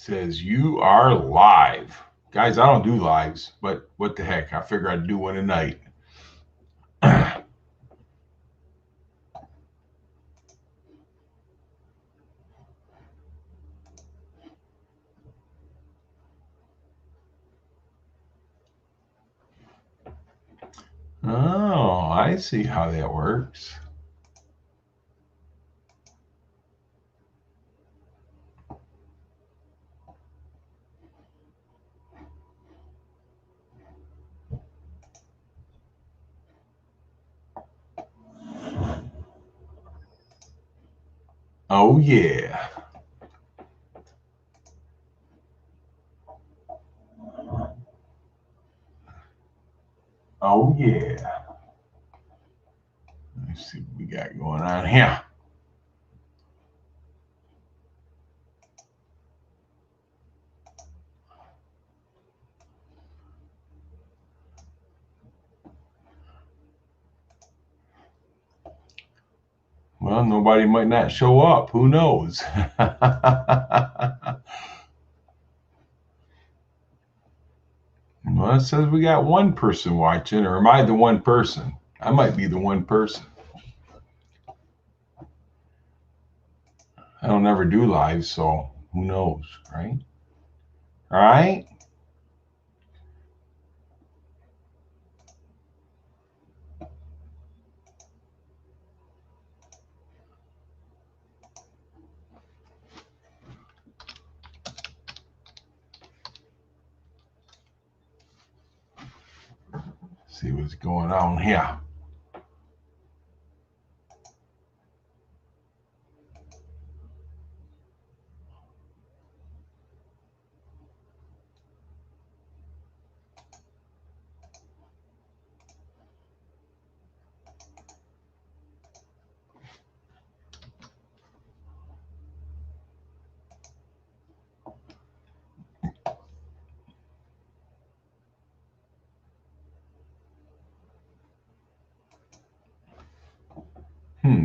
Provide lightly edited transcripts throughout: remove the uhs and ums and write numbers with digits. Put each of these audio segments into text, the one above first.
says you are live. Guys, I don't do lives, but what the heck? I figure I'd do one tonight. Oh, I see how that works. Oh, yeah. Oh, yeah. Let's see what we got going on here. Well, nobody might not show up. Who knows? Well, it says we got one person watching, or am I the one person? I might be the one person. I don't ever do live, so who knows, right? All right. See what's going on here.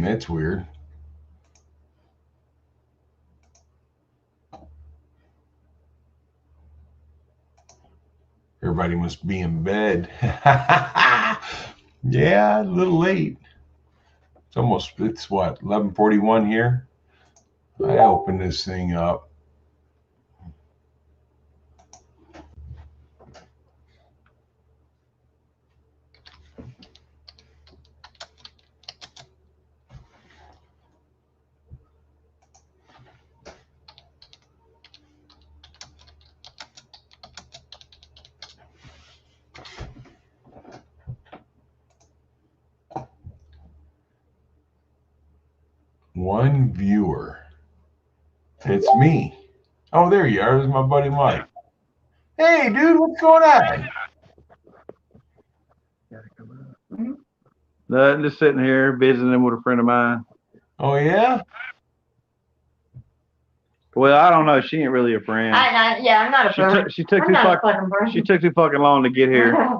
That's weird. Everybody must be in bed. Yeah, a little late. It's what, 11:41 here? I opened this thing up. One viewer. It's me. Oh, there you are. There's my buddy Mike. Hey, dude, what's going on? Nothing, just sitting here visiting with a friend of mine. Oh, yeah? Well, I don't know. She ain't really a friend. I'm not a friend. She took too fucking long to get here.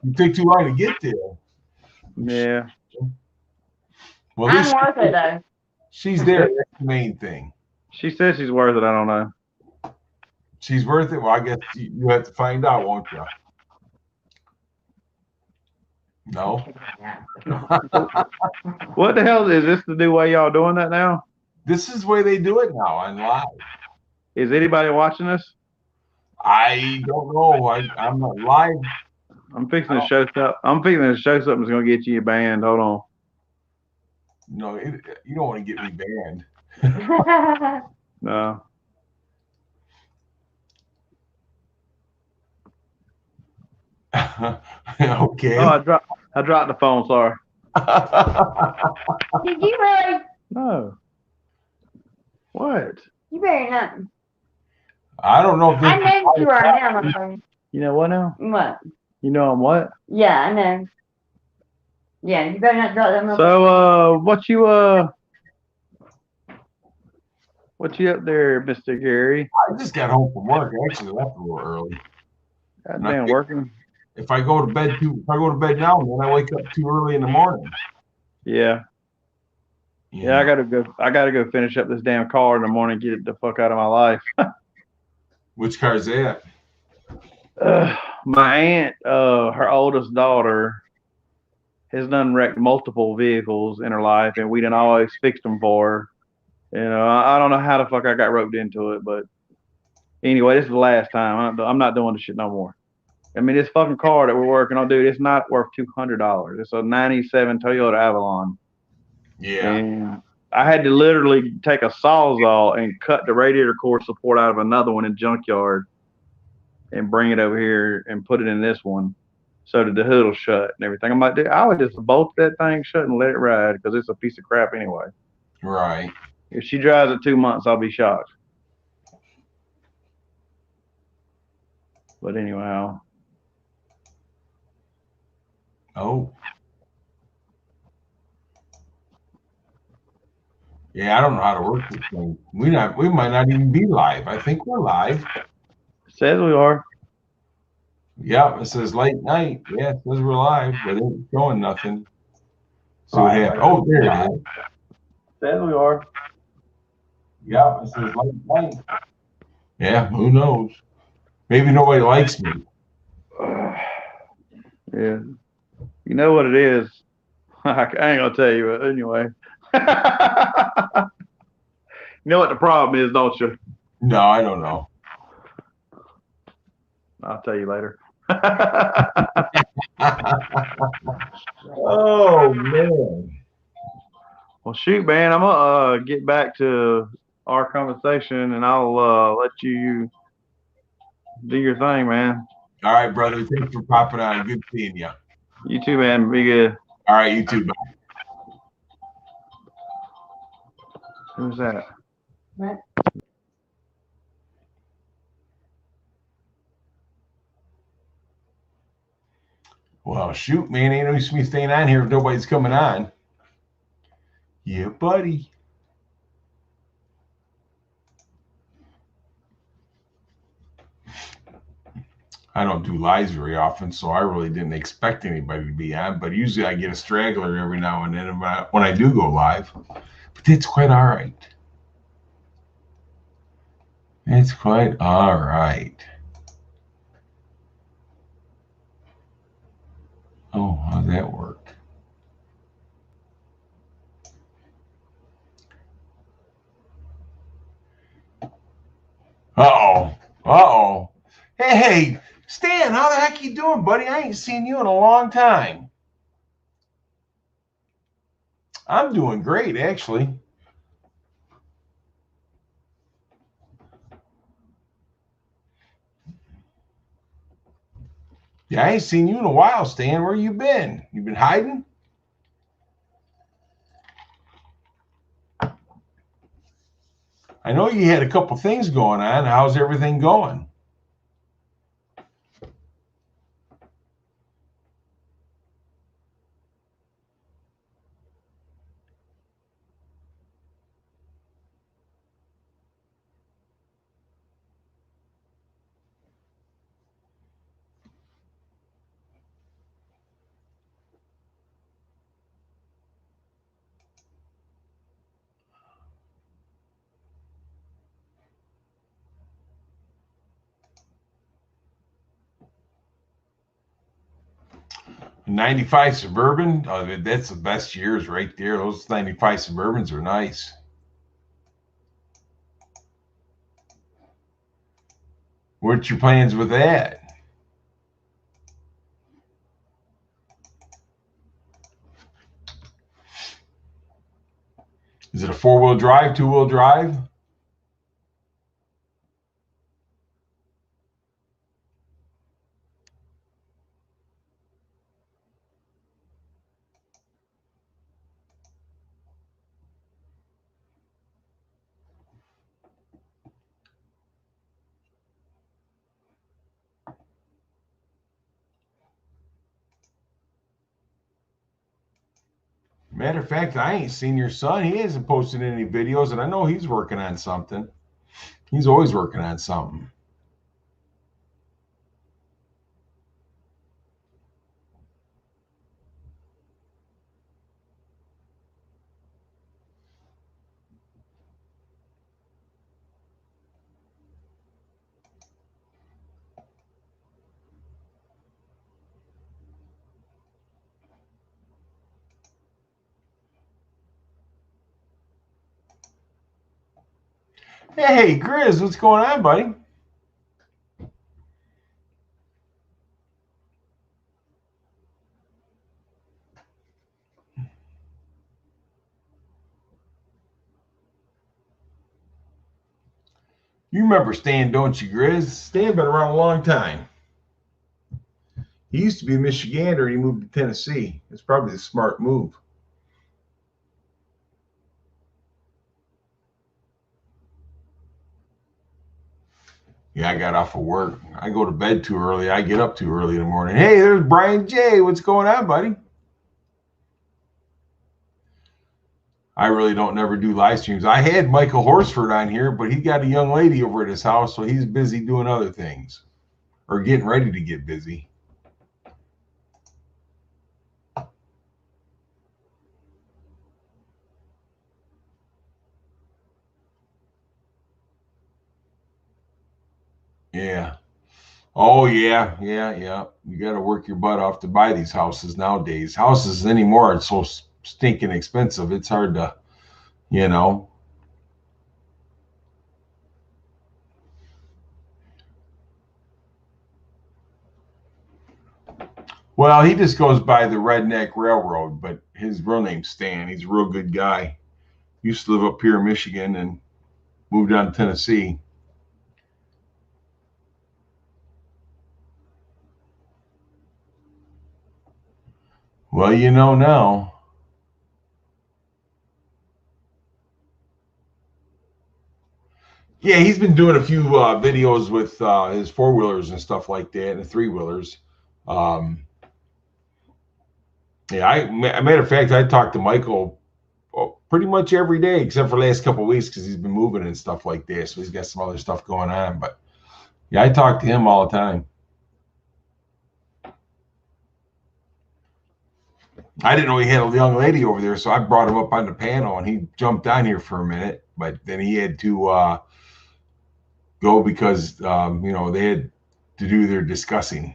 You took too long to get there. Yeah. Well, I'm worth it, though. She's there. That's the main thing. She says she's worth it. I don't know. She's worth it? Well, I guess you have to find out, won't you? No? What the hell is this the new way y'all doing that now? This is the way they do it now on live. Is anybody watching this? I don't know. I'm not live. I'm fixing to show something. I'm fixing to show something that's gonna get you banned. Hold on. No, you don't want to get me banned. No. Okay. Oh, I dropped the phone. Sorry. Did you really? No. What? You better not. I don't know if I know you are now, my friend. You know what now? What? You know I'm what? Yeah, I know. Yeah, you better not drop that motherfucker. So, what you up there, Mr. Gary? I just got home from work. I actually left a little early. Goddamn working. If I go to bed now, then I wake up too early in the morning. Yeah. Yeah, I gotta go finish up this damn car in the morning and get it the fuck out of my life. Which car's that? My aunt, her oldest daughter, has done wrecked multiple vehicles in her life, and we done always fixed them for her. You know, I don't know how the fuck I got roped into it, but anyway, this is the last time. I'm not doing this shit no more. I mean, this fucking car that we're working on, dude, it's not worth $200. It's a '97 Toyota Avalon. Yeah. And I had to literally take a sawzall and cut the radiator core support out of another one in junkyard and bring it over here and put it in this one so that the hood will shut and everything. I'm like, dude, I would just bolt that thing shut and let it ride because it's a piece of crap anyway. Right. If she drives it 2 months, I'll be shocked. But anyhow. Oh. Yeah, I don't know how to work this thing. We might not even be live. I think we're live. It says we are. Yeah, it says late night. Yeah, it says we're live, but it ain't showing nothing. So what happened? Oh, there it is. It says we are. Yeah, it says late night. Yeah, who knows? Maybe nobody likes me. Yeah. You know what it is? I ain't gonna tell you, but anyway. You know what the problem is, don't you? No, I don't know. I'll tell you later. Oh man. Well, shoot, man, I'm gonna get back to our conversation, and I'll let you do your thing, man. All right, brother. Thanks for popping on. Good seeing you. You too, man. Be good. All right, you too. Bye. Who's that? What? Well, shoot, man. Ain't no use me staying on here if nobody's coming on. Yeah, buddy. I don't do lives very often, so I really didn't expect anybody to be on. But usually I get a straggler every now and then when I do go live. But that's quite all right. It's quite all right. Oh, how'd that work? Uh-oh. Uh-oh. Hey, Stan, how the heck you doing, buddy? I ain't seen you in a long time. I'm doing great, actually. Yeah, I ain't seen you in a while, Stan. Where you been? You been hiding? I know you had a couple things going on. How's everything going? '95 Suburban. Oh, that's the best years right there. Those '95 Suburbans are nice. What's your plans with that? Is it a 4-wheel drive, 2-wheel drive? Matter of fact, I ain't seen your son. He hasn't posted any videos, and I know he's working on something. He's always working on something. Hey, Grizz, what's going on, buddy? You remember Stan, don't you, Grizz? Stan been around a long time. He used to be a Michigander. He moved to Tennessee. It's probably the smart move. Yeah, I got off of work. I go to bed too early. I get up too early in the morning. Hey, there's Brian J. What's going on, buddy? I really don't never do live streams. I had Michael Horsford on here, but he got a young lady over at his house, so he's busy doing other things or getting ready to get busy. Yeah. Oh yeah, yeah. You got to work your butt off to buy these houses nowadays. Houses anymore are so stinking expensive. It's hard to, you know. Well, he just goes by the Redneck Railroad, but his real name's Stan. He's a real good guy. Used to live up here in Michigan and moved down to Tennessee. Well, you know now. Yeah, he's been doing a few videos with his four wheelers and stuff like that, and the three wheelers. Um, yeah, matter of fact, I talked to Michael pretty much every day, except for the last couple of weeks because he's been moving and stuff like that. So he's got some other stuff going on. But yeah, I talk to him all the time. I didn't know he had a young lady over there, so I brought him up on the panel, and he jumped on here for a minute, but then he had to go because they had to do their discussing.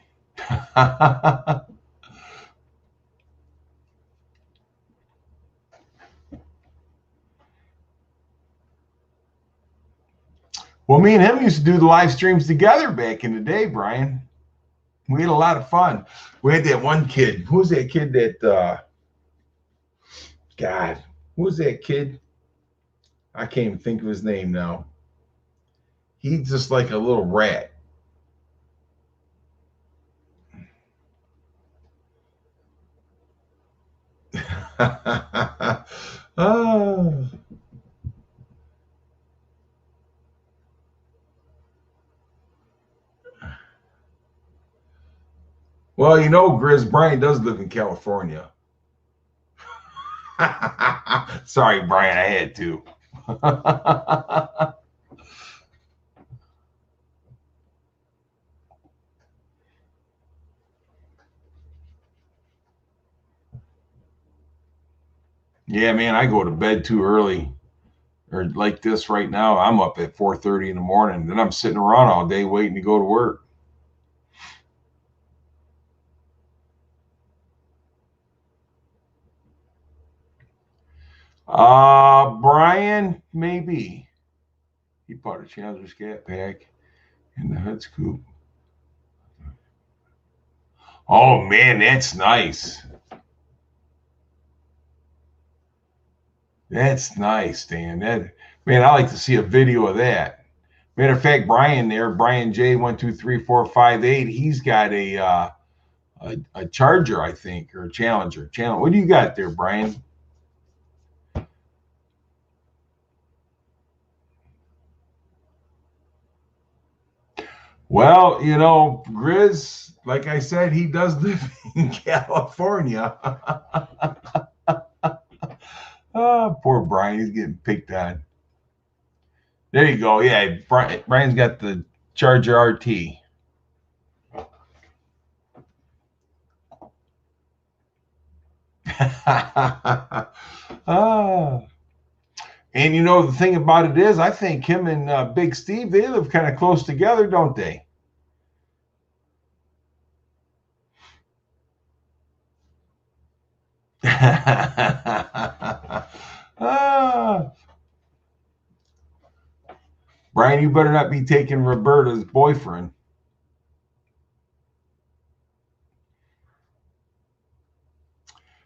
Well, me and him used to do the live streams together back in the day, Brian. We had a lot of fun. We had that one kid. Who was that kid that God, who was that kid? I can't even think of his name now. He's just like a little rat. Oh. Well, Grizz, Brian does live in California. Sorry, Brian, I had to. Yeah, man, I go to bed too early. Or like this right now, I'm up at 4:30 in the morning. Then I'm sitting around all day waiting to go to work. Brian, maybe. He bought a Chandler's Cat Pack in the hood scoop. Oh man, that's nice. That's nice, Dan. Man, I like to see a video of that. Matter of fact, Brian there, Brian J1234558, he's got a Charger, I think, or a Challenger. What do you got there, Brian? Well, Grizz, like I said, he does live in California. Oh, poor Brian, he's getting picked on. There you go. Yeah, Brian's got the Charger RT. Ah. And the thing about it is, I think him and Big Steve, they live kind of close together, don't they? Ah. Brian, you better not be taking Roberta's boyfriend.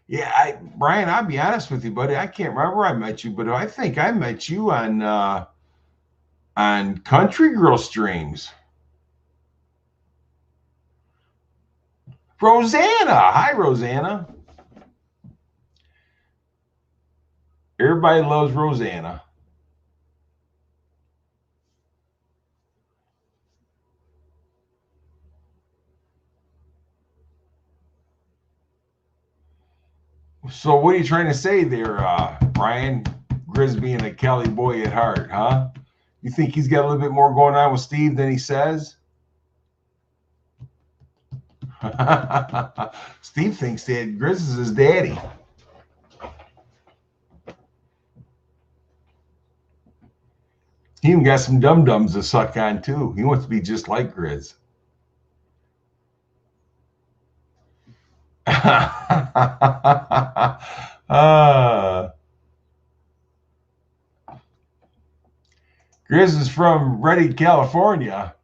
Yeah, Brian, I'll be honest with you, buddy. I can't remember I met you, but I think I met you on Country Girl Streams. Rosanna. Hi, Rosanna. Everybody loves Rosanna. So what are you trying to say there, Brian? Grizz being a Cali boy at heart, huh? You think he's got a little bit more going on with Steve than he says? Steve thinks that Grizz is his daddy. He even got some dum-dums to suck on, too. He wants to be just like Grizz. Grizz is from Redding, California.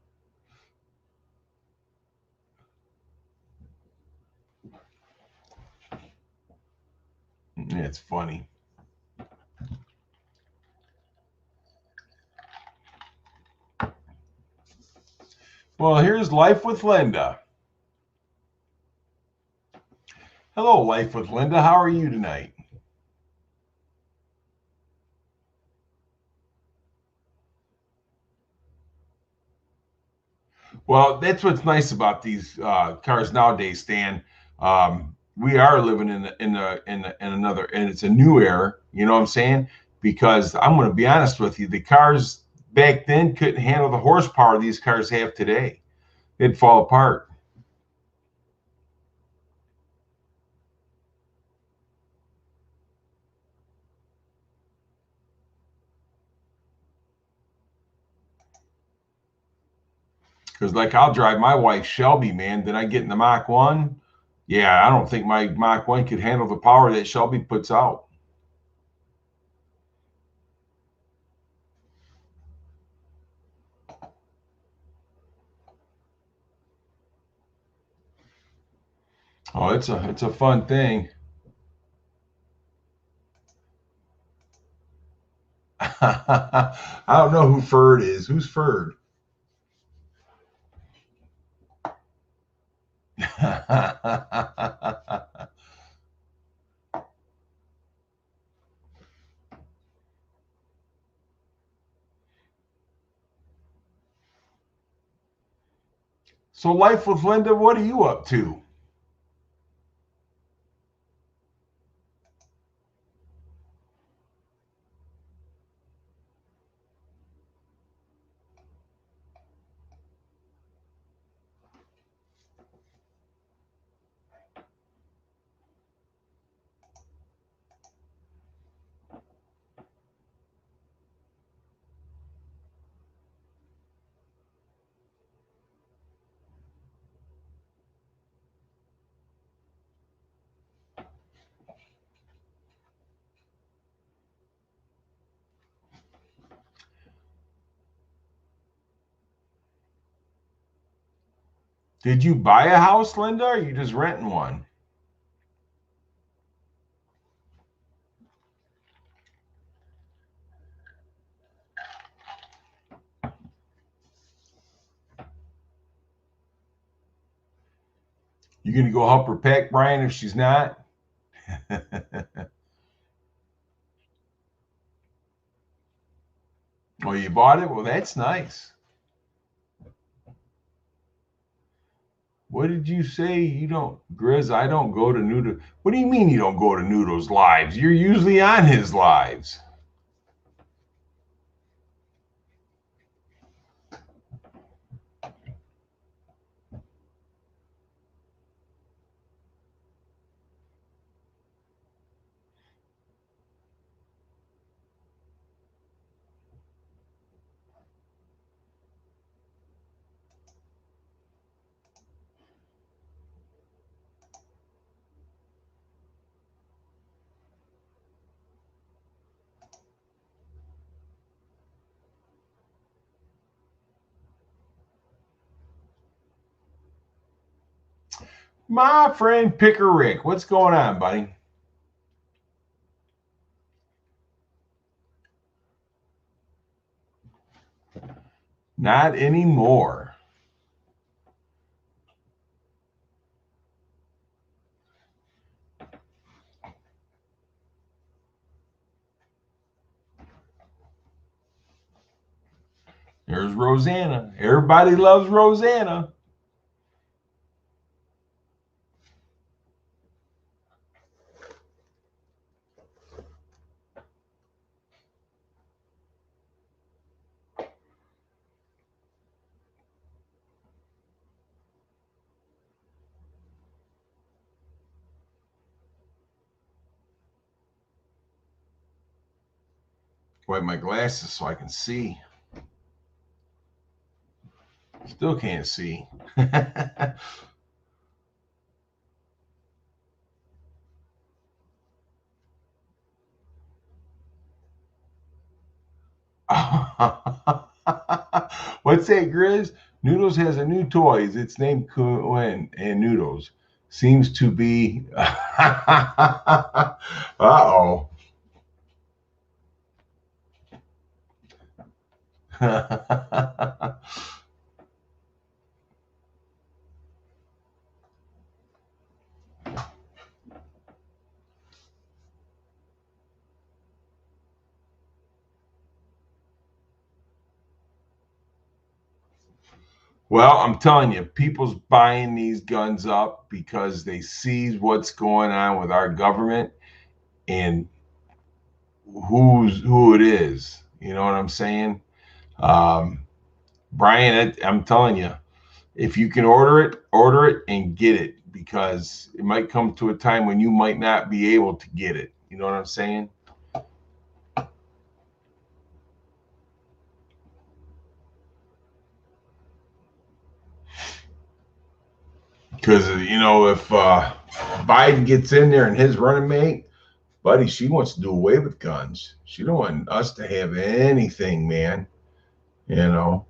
It's funny. Well, here's Life with Linda. Hello, Life with Linda. How are you tonight? Well, that's what's nice about these cars nowadays, Stan. We are living in another, and it's a new era. You know what I'm saying? Because I'm going to be honest with you, the cars back then couldn't handle the horsepower these cars have today. They'd fall apart. Because like I'll drive my wife Shelby, man. Then I get in the Mach 1. Yeah, I don't think my Mach 1 could handle the power that Shelby puts out. Oh, it's a fun thing. I don't know who Ferd is. Who's Ferd? So, Life with Linda, what are you up to? Did you buy a house, Linda, or are you just renting one? You gonna go help her pack, Brian, if she's not? Oh, you bought it? Well, that's nice. What did you say? You don't, Grizz, I don't go to Noodle. What do you mean you don't go to Noodle's lives? You're usually on his lives. My friend Picker Rick, what's going on, buddy? Not anymore. There's Rosanna. Everybody loves Rosanna. Wipe my glasses so I can see. Still can't see. What's that, Grizz? Noodles has a new toys. It's named Cohen, and Noodles seems to be. Uh-oh. Well, I'm telling you, people's buying these guns up because they see what's going on with our government and who it is. You know what I'm saying? Um, Brian, I'm telling you, if you can order it and get it because it might come to a time when you might not be able to get it. You know what I'm saying? Because, if Biden gets in there and his running mate, buddy, she wants to do away with guns. She don't want us to have anything, man. You know.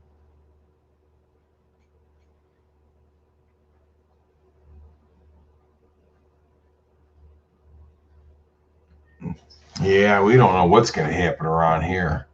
Yeah, we don't know what's going to happen around here.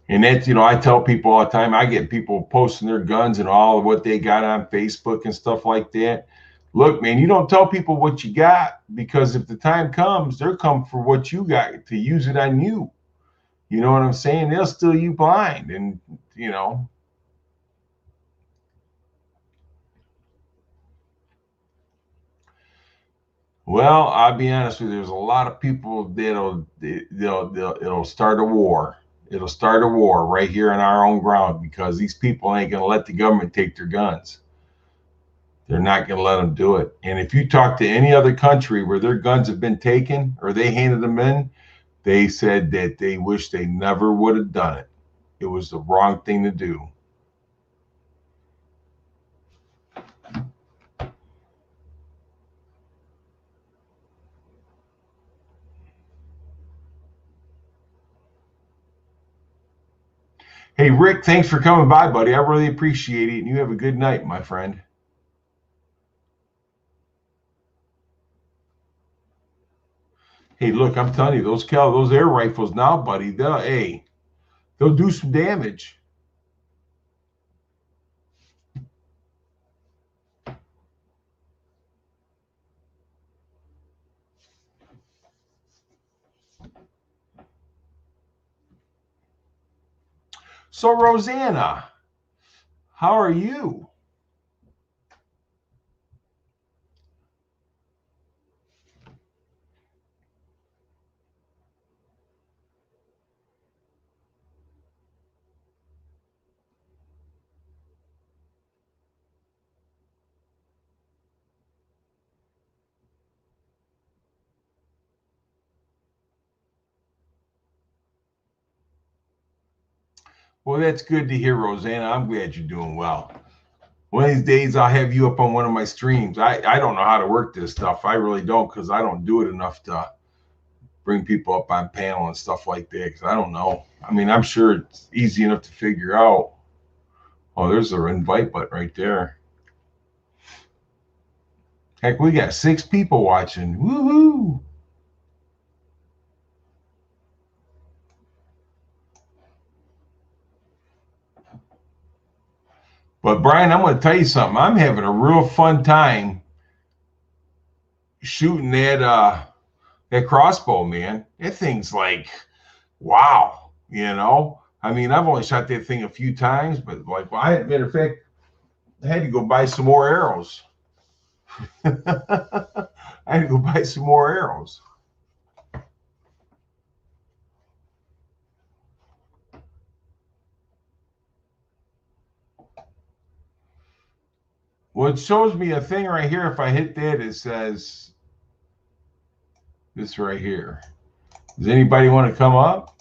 And that's, I tell people all the time, I get people posting their guns and all of what they got on Facebook and stuff like that. Look, man, you don't tell people what you got because if the time comes, they'll come for what you got to use it on you. You know what I'm saying? They'll steal you blind. And, well, I'll be honest with you, there's a lot of people it'll start a war. It'll start a war right here on our own ground because these people ain't going to let the government take their guns. They're not going to let them do it. And if you talk to any other country where their guns have been taken or they handed them in, they said that they wish they never would have done it. It was the wrong thing to do. Hey, Rick, thanks for coming by, buddy. I really appreciate it. And you have a good night, my friend. Hey, look, I'm telling you, those air rifles now, buddy, they'll do some damage. So, Rosanna, how are you? Well, that's good to hear, Rosanna. I'm glad you're doing well. One of these days I'll have you up on one of my streams. I don't know how to work this stuff. I really don't, because I don't do it enough to bring people up on panel and stuff like that, because I don't know. I mean, I'm sure it's easy enough to figure out. Oh, there's the invite button right there. Heck, we got 6 people watching. Woohoo! But Brian, I'm going to tell you something. I'm having a real fun time shooting that crossbow, man. That thing's like, wow, I mean, I've only shot that thing a few times, but like, well, matter of fact, I had to go buy some more arrows. I had to go buy some more arrows. Well, it shows me a thing right here. If I hit that, it says this right here. Does anybody want to come up?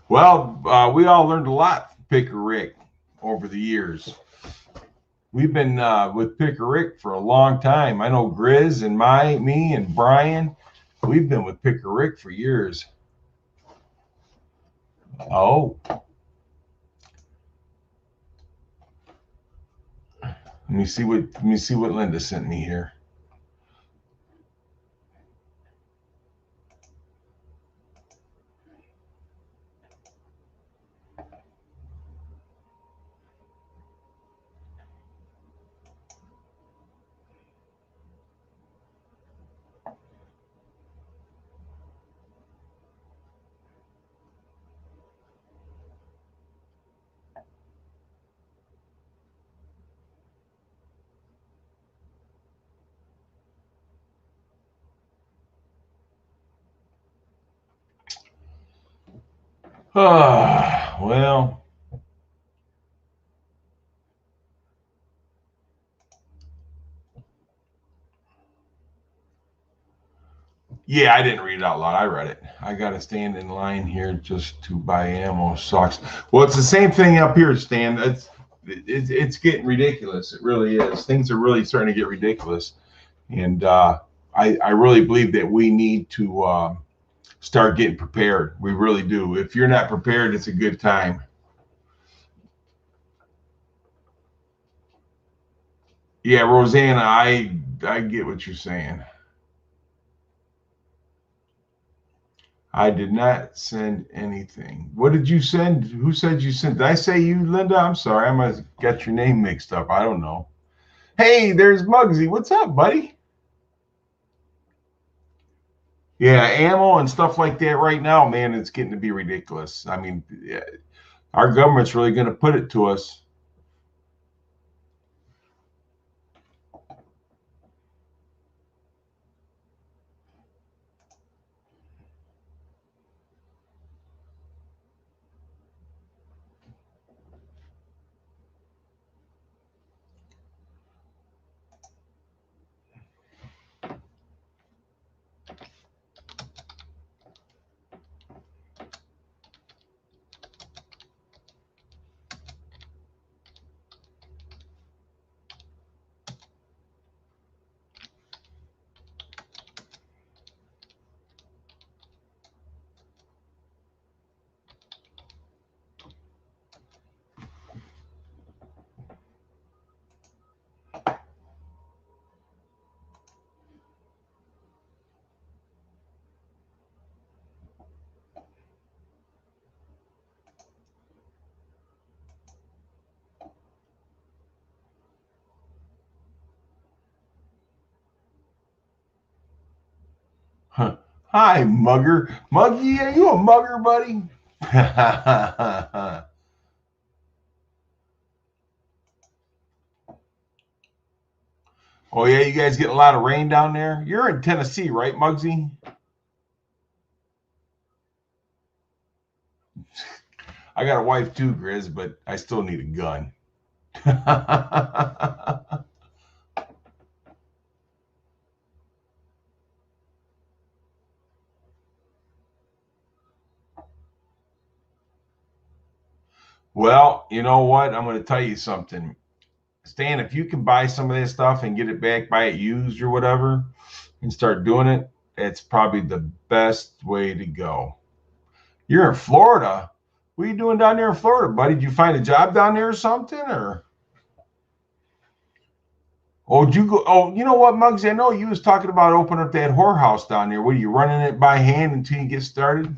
Well, we all learned a lot from Picker Rick over the years. We've been with Picker Rick for a long time. I know Grizz and me and Brian, we've been with Picker Rick for years. Oh. Let me see what Linda sent me here. Well. Yeah, I didn't read it out loud. I read it. I got to stand in line here just to buy ammo. Sucks. Well, it's the same thing up here, Stan. It's getting ridiculous. It really is. Things are really starting to get ridiculous. And I really believe that we need to start getting prepared. We really do. If you're not prepared, it's a good time. Yeah, Rosanna, I get what you're saying. I did not send anything. What did you send? Who said you sent? Did I say you, Linda? I'm sorry. I must have got your name mixed up. I don't know. Hey, there's Muggsy. What's up, buddy? Yeah, ammo and stuff like that right now, man, it's getting to be ridiculous. I mean, yeah, our government's really going to put it to us. Huh. Hi, mugger. Muggy, are you a mugger, buddy? Oh, yeah, you guys getting a lot of rain down there? You're in Tennessee, right, Muggsy? I got a wife too, Grizz, but I still need a gun. Well, you know what? I'm going to tell you something. Stan, if you can buy some of this stuff and get it back, buy it used or whatever, and start doing it, it's probably the best way to go. You're in Florida. What are you doing down there in Florida, buddy? Did you find a job down there or something? Or did you go? Oh, you know what, Muggsy? I know you was talking about opening up that whorehouse down there. What are you running it by hand until you get started?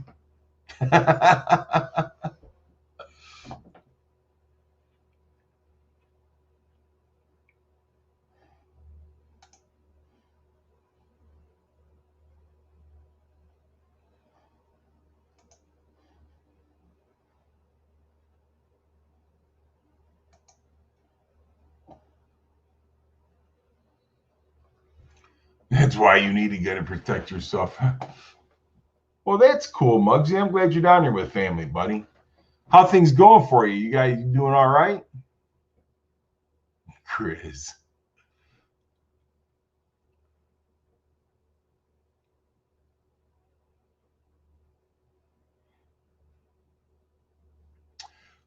That's why you need to get to protect yourself. Well, that's cool, Muggsy. I'm glad you're down there with family, buddy. How things going for you? You guys doing all right? Chris.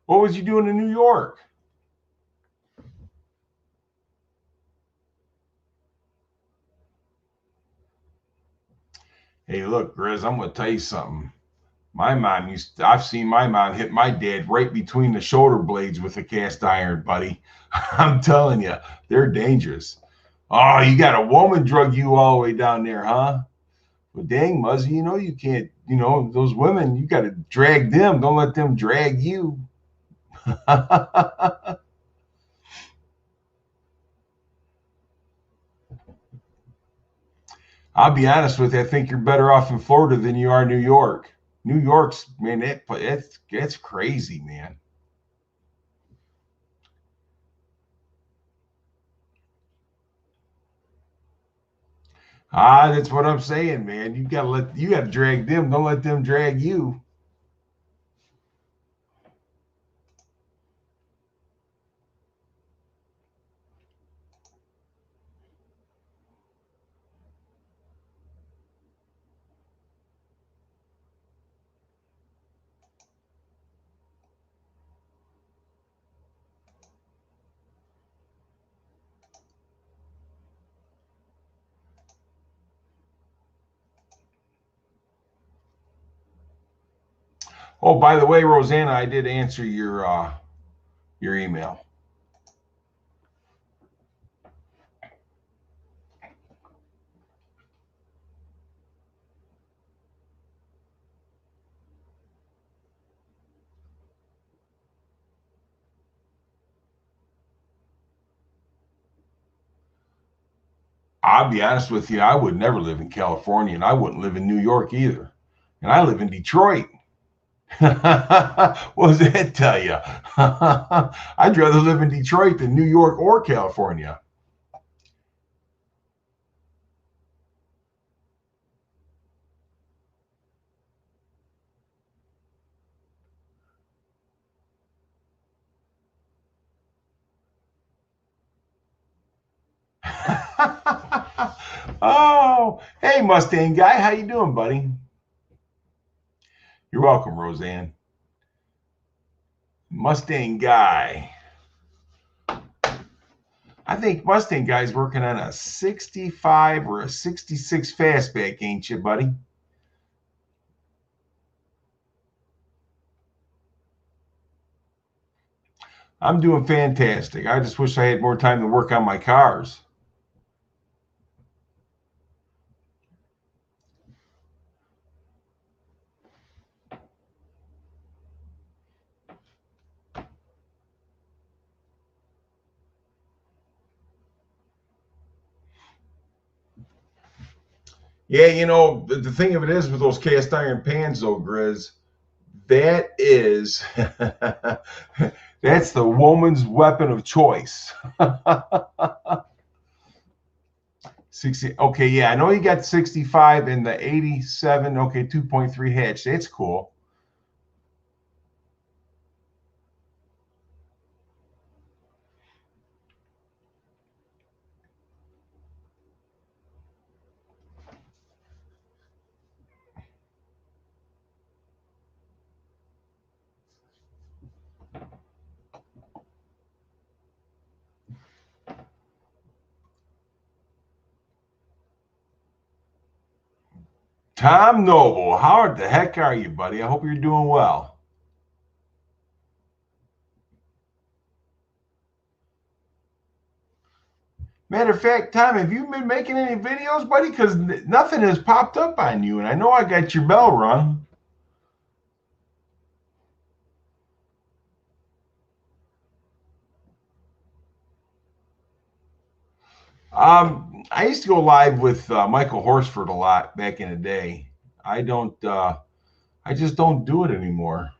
What was you doing in New York? Hey, look, Grizz, I'm going to tell you something. I've seen my mom hit my dad right between the shoulder blades with a cast iron, buddy. I'm telling you, they're dangerous. Oh, you got a woman drug you all the way down there, huh? Well, dang, Muzzy, you can't, those women, you got to drag them. Don't let them drag you. I'll be honest with you. I think you're better off in Florida than you are New York. New York's, man, that's crazy, man. That's what I'm saying, man. You gotta drag them. Don't let them drag you. Oh, by the way, Rosanna, I did answer your email. I'll be honest with you, I would never live in California, and I wouldn't live in New York either. And I live in Detroit. What does that tell you? I'd rather live in Detroit than New York or California. Oh, hey, Mustang guy, how you doing, buddy? You're welcome, Roseanne. Mustang guy. I think Mustang guy's working on a 65 or a 66 fastback, ain't you, buddy? I'm doing fantastic. I just wish I had more time to work on my cars. Yeah, the thing of it is with those cast iron pans, though, Grizz, that is that's the woman's weapon of choice. 60. Okay, yeah, I know you got 65 and the 87. Okay, 2.3 hatch. That's cool. Tom Noble, how the heck are you, buddy? I hope you're doing well. Matter of fact, Tom, have you been making any videos, buddy? Because nothing has popped up on you, and I know I got your bell rung. I used to go live with Michael Horsford a lot back in the day. I just don't do it anymore.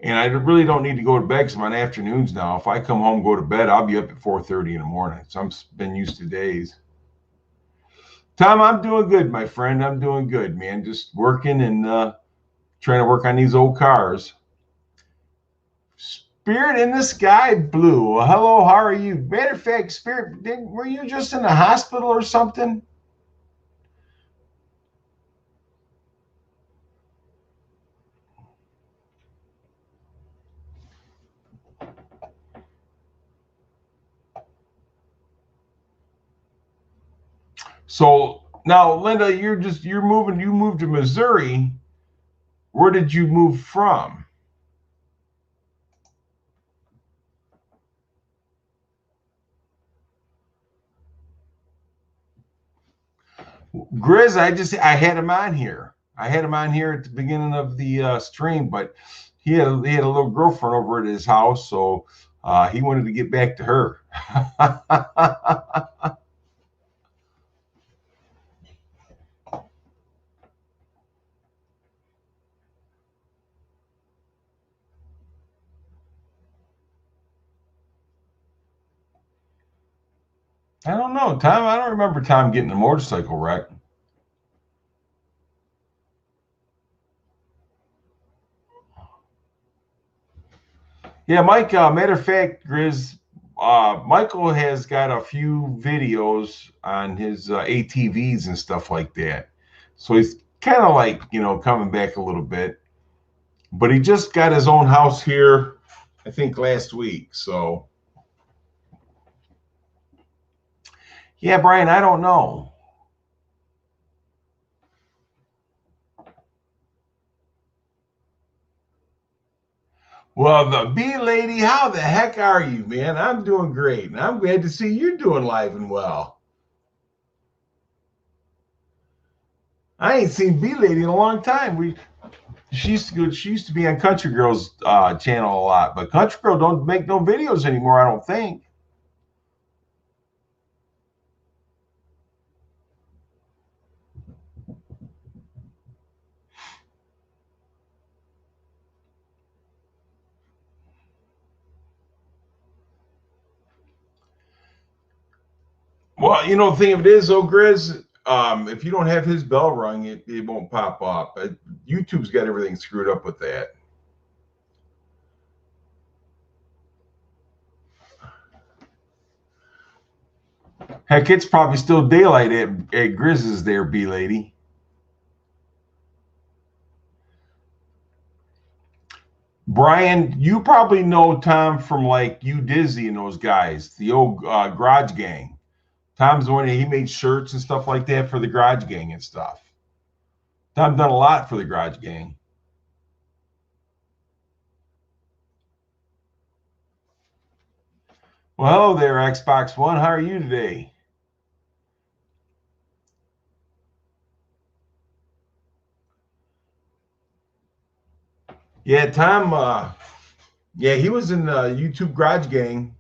And I really don't need to go to bed because I'm on afternoons now. If I come home, go to bed, I'll be up at 4:30 in the morning. So I've been used to days. Tom, I'm doing good, my friend. I'm doing good, man. Just working and trying to work on these old cars. Spirit in the Sky Blue. Well, hello, how are you? Matter of fact, Spirit, were you just in the hospital or something? So now, Linda, you moved to Missouri. Where did you move from? Grizz, I had him on here. I had him on here at the beginning of the stream, but he had a little girlfriend over at his house, so he wanted to get back to her. I don't know, Tom. I don't remember Tom getting a motorcycle wreck. Yeah, Mike, matter of fact, Grizz, Michael has got a few videos on his ATVs and stuff like that. So he's kind of like, coming back a little bit. But he just got his own house here, I think, last week. So, yeah, Brian, I don't know. Well, the bee lady, how the heck are you, man? I'm doing great, and I'm glad to see you're doing live and well. I ain't seen bee lady in a long time. She used to be on Country Girl's channel a lot, but Country Girl don't make no videos anymore, I don't think. Well, the thing of it is, though, Grizz, if you don't have his bell rung, it won't pop up. YouTube's got everything screwed up with that. Heck, it's probably still daylight at Grizz's there, bee lady. Brian, you probably know Tom from like You Dizzy and those guys, the old Garage Gang. Tom's the one he made shirts and stuff like that for the Garage Gang and stuff. Tom done a lot for the Garage Gang. Well, hello there, Xbox One. How are you today? Yeah, Tom. Yeah, he was in the YouTube Garage Gang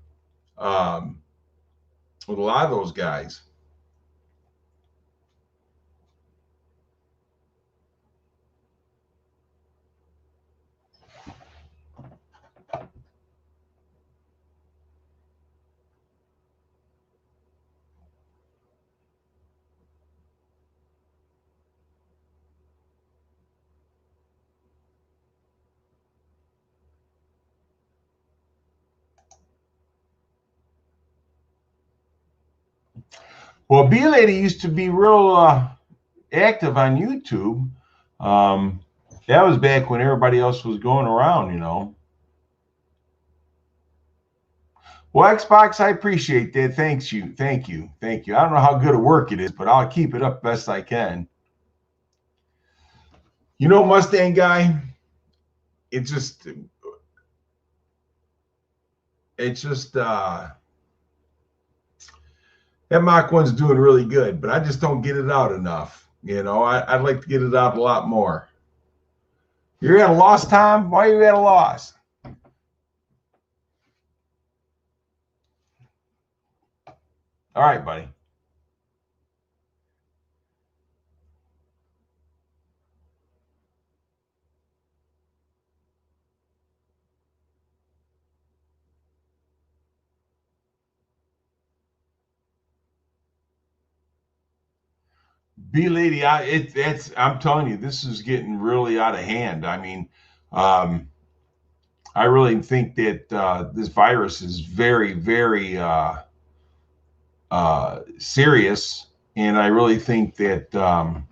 with a lot of those guys. Well, Bee Lady used to be real active on YouTube. That was back when everybody else was going around, Well, Xbox, I appreciate that. Thank you. Thank you. Thank you. I don't know how good a work it is, but I'll keep it up best I can. You know, Mustang guy, it's just that Mach 1's doing really good, but I just don't get it out enough. You know, I'd like to get it out a lot more. You're at a loss, Tom? Why are you at a loss? All right, buddy. B-Lady, I'm telling you, this is getting really out of hand. I mean, I really think that this virus is very, very serious, and I really think that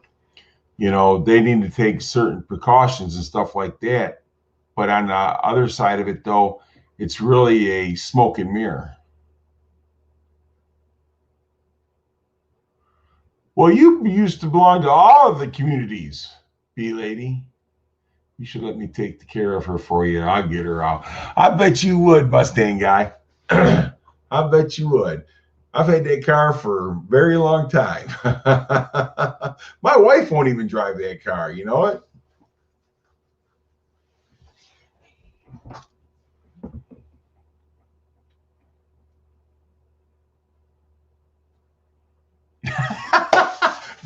you know, they need to take certain precautions and stuff like that. But on the other side of it, though, it's really a smoke and mirror. Well, you used to belong to all of the communities, B-Lady. You should let me take care of her for you. I'll get her out. I bet you would, Mustang guy. I bet you would. I've had that car for a very long time. My wife won't even drive that car. You know what?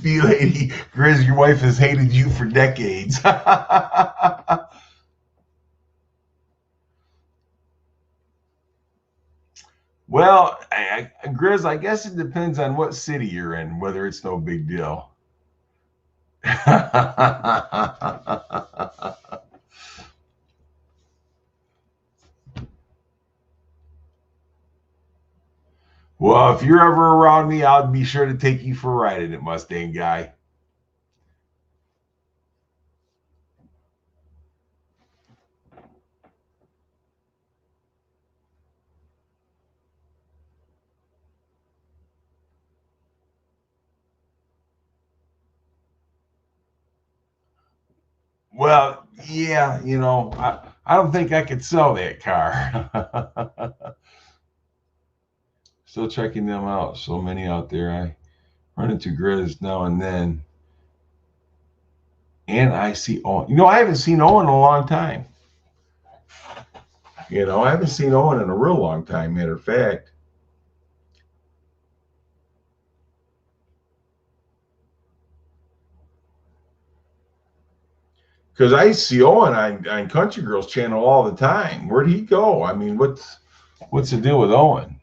B-Lady, Grizz, your wife has hated you for decades. Well, Grizz, I guess it depends on what city you're in, whether it's no big deal. Well, if you're ever around me, I'll be sure to take you for a ride in it, Mustang guy. Well, yeah, you know, I don't think I could sell that car. Still checking them out. So many out there. I run into Grizz now and then. And I see Owen. You know, I haven't seen Owen in a long time. You know, I haven't seen Owen in a real long time, matter of fact. Because I see Owen on Country Girls channel all the time. Where'd he go? I mean, what's the deal with Owen?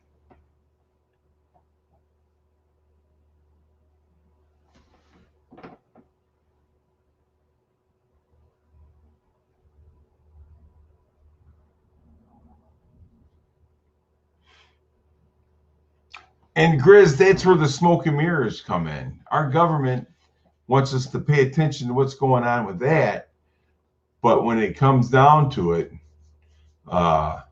And Grizz, that's where the smoke and mirrors come in. Our government wants us to pay attention to what's going on with that. But when it comes down to it, our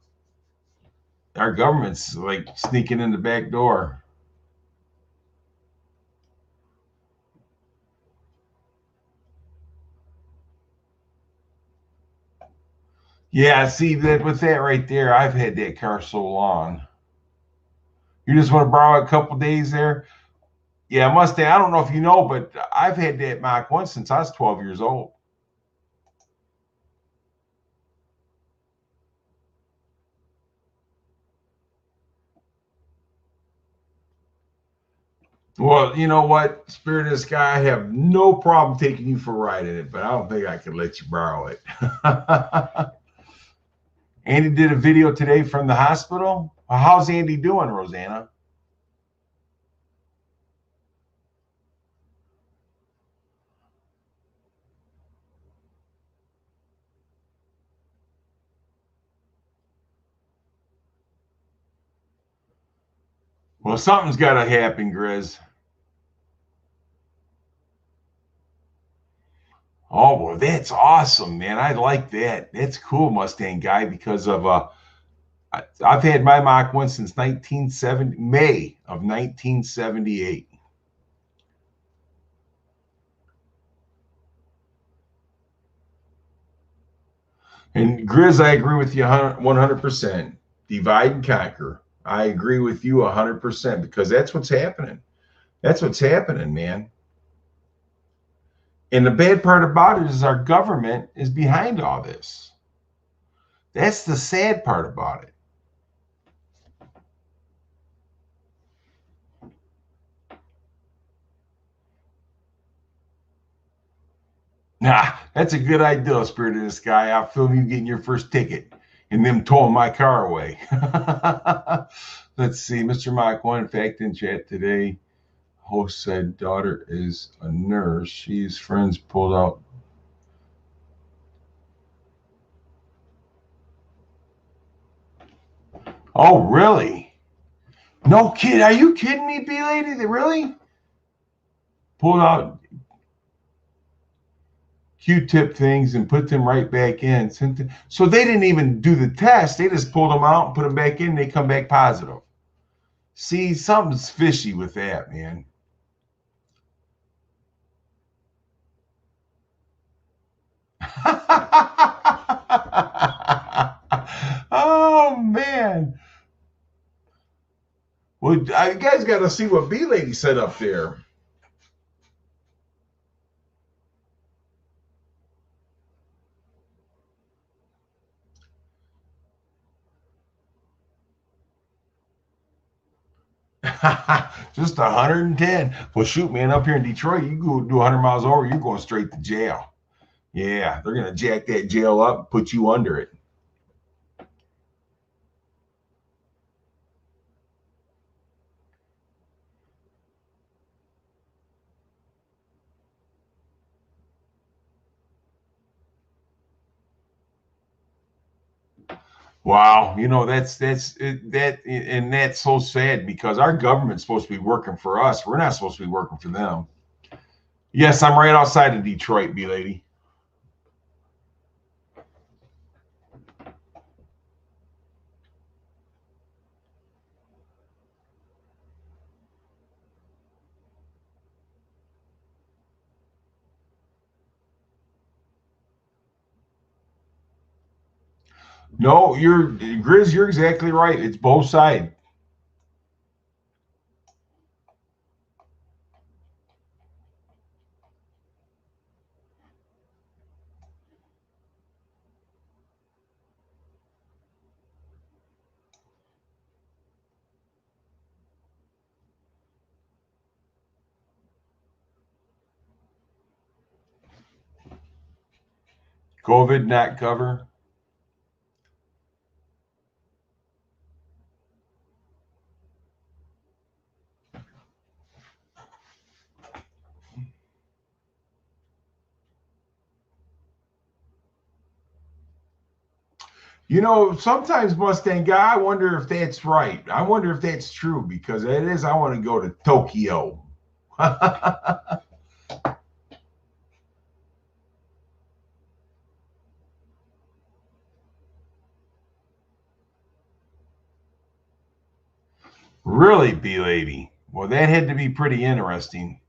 government's like sneaking in the back door. Yeah, see that with that right there, I've had that car so long. You just want to borrow a couple days there? Yeah, Mustang. I don't know if you know, but I've had that Mach 1 since I was 12 years old. Well, you know what, Spirit of the Sky, I have no problem taking you for a ride in it, but I don't think I can let you borrow it. Andy did a video today from the hospital. How's Andy doing, Rosanna? Well, something's got to happen, Grizz. Oh, well, that's awesome, man. I like that. That's cool, Mustang guy, because of I've had my Mach 1 since 1970, May of 1978. And Grizz, I agree with you 100%. Divide and conquer. I agree with you 100% because that's what's happening. That's what's happening, man. And the bad part about it is our government is behind all this. That's the sad part about it. Nah, that's a good idea, Spirit of the Sky. I'll film you getting your first ticket and them towing my car away. Let's see. Mr. Mach 1, fact in chat today. Host said daughter is a nurse. She's friends pulled out. Oh, really? No kid. Are you kidding me, B-Lady? They really? Pulled out Q-tip things and put them right back in. So they didn't even do the test. They just pulled them out and put them back in. And they come back positive. See, something's fishy with that, man. Oh, man. Well, you guys got to see what B-Lady said up there. Just 110. Well, shoot, man, up here in Detroit, you go do 100 miles over, you're going straight to jail. Yeah, they're going to jack that jail up and put you under it. Wow, that's so sad because our government's supposed to be working for us. We're not supposed to be working for them. Yes, I'm right outside of Detroit, B-Lady. No, Grizz, you're exactly right. It's both sides. COVID not cover. Sometimes Mustang guy, I wonder if that's right. I wonder if that's true because it is. I want to go to Tokyo. Really, B-Lady? Well, that had to be pretty interesting.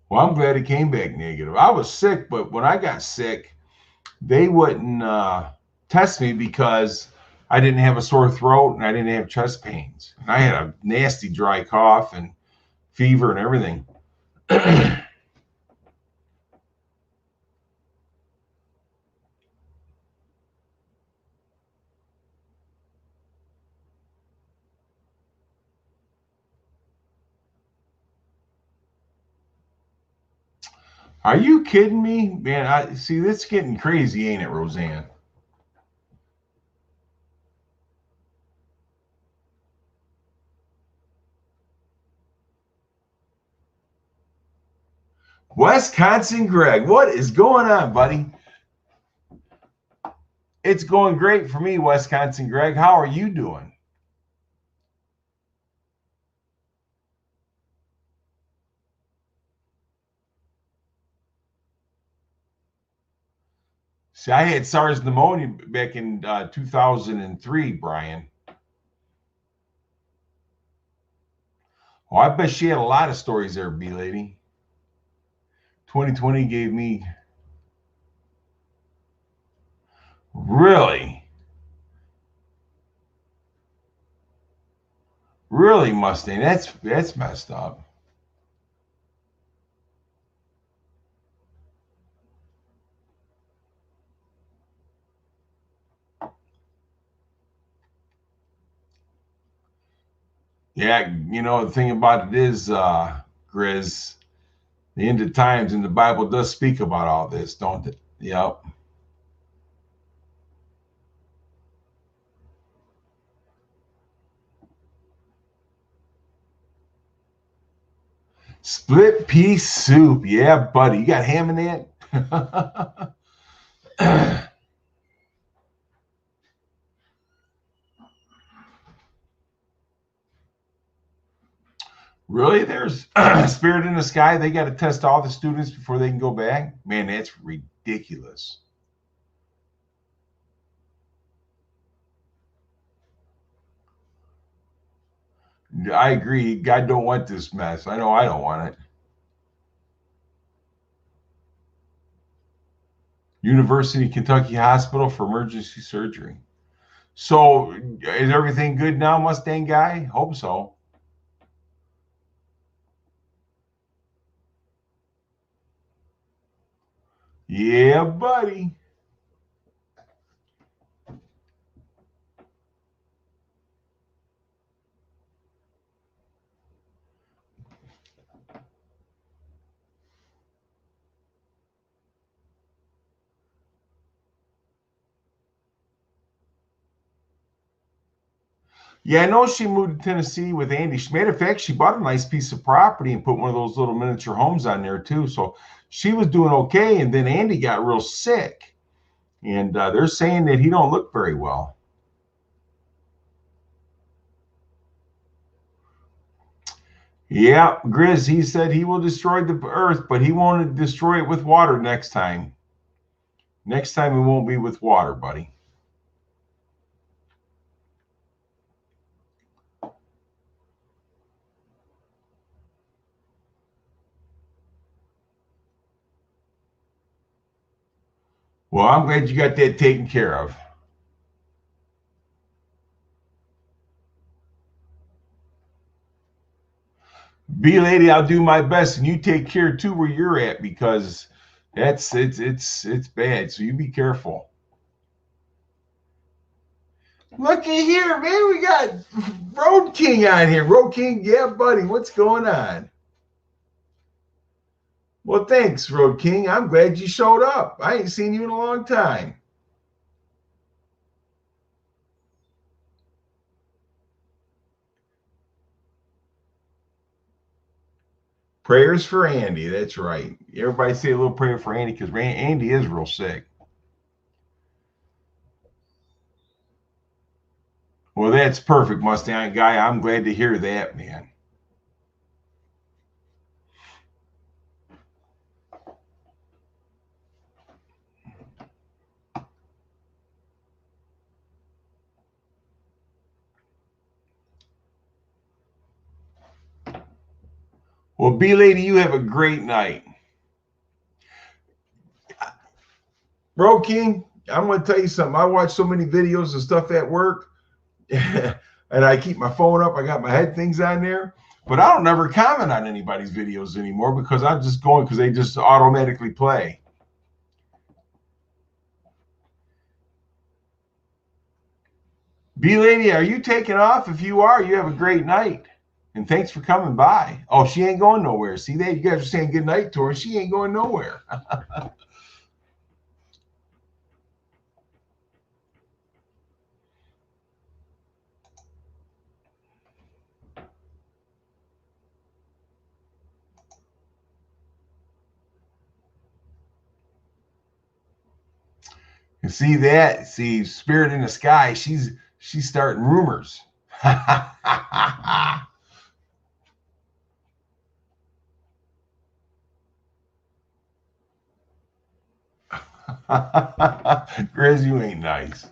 Well, I'm glad it came back negative. I was sick, but when I got sick, they wouldn't test me because I didn't have a sore throat and I didn't have chest pains. And I had a nasty dry cough and fever and everything. Are you kidding me, man? I see this getting crazy, ain't it, Roseanne? Wisconsin Greg, what is going on, buddy? It's going great for me, Wisconsin Greg. How are you doing? See, I had SARS pneumonia back in 2003, Brian. Oh, I bet she had a lot of stories there, B-Lady. 2020 gave me... Really? Really, Mustang? That's messed up. Yeah, you know, the thing about it is, Grizz, the end of times, and the Bible does speak about all this, don't it? Yep. Split pea soup. Yeah, buddy. You got ham in that? Really? There's Spirit in the Sky. They got to test all the students before they can go back? Man, that's ridiculous. I agree. God don't want this mess. I know I don't want it. University of Kentucky Hospital for emergency surgery. So is everything good now, Mustang guy? Hope so. Yeah, buddy. Yeah, I know she moved to Tennessee with Andy. Matter of fact, she bought a nice piece of property and put one of those little miniature homes on there too. So she was doing okay, and then Andy got real sick, and they're saying that he don't look very well. Yeah, Grizz, he said he will destroy the earth, but he won't destroy it with water next time. Next time it won't be with water, buddy. Well, I'm glad you got that taken care of. B lady, I'll do my best, and you take care too where you're at, because it's bad. So you be careful. Looky here, man. We got Road King on here. Road King, yeah, buddy. What's going on? Well, thanks, Road King. I'm glad you showed up. I ain't seen you in a long time. Prayers for Andy. That's right. Everybody say a little prayer for Andy, because Andy is real sick. Well, that's perfect, Mustang guy. I'm glad to hear that, man. Well, B lady, you have a great night. Bro King, I'm going to tell you something. I watch so many videos and stuff at work, and I keep my phone up. I got my head things on there, but I don't never comment on anybody's videos anymore, because I'm just going because they just automatically play. B lady, are you taking off? If you are, you have a great night. And thanks for coming by. Oh, she ain't going nowhere. See that? You guys are saying good night to her. She ain't going nowhere. You see that? See, Spirit in the Sky, she's starting rumors. Grizz, you ain't nice.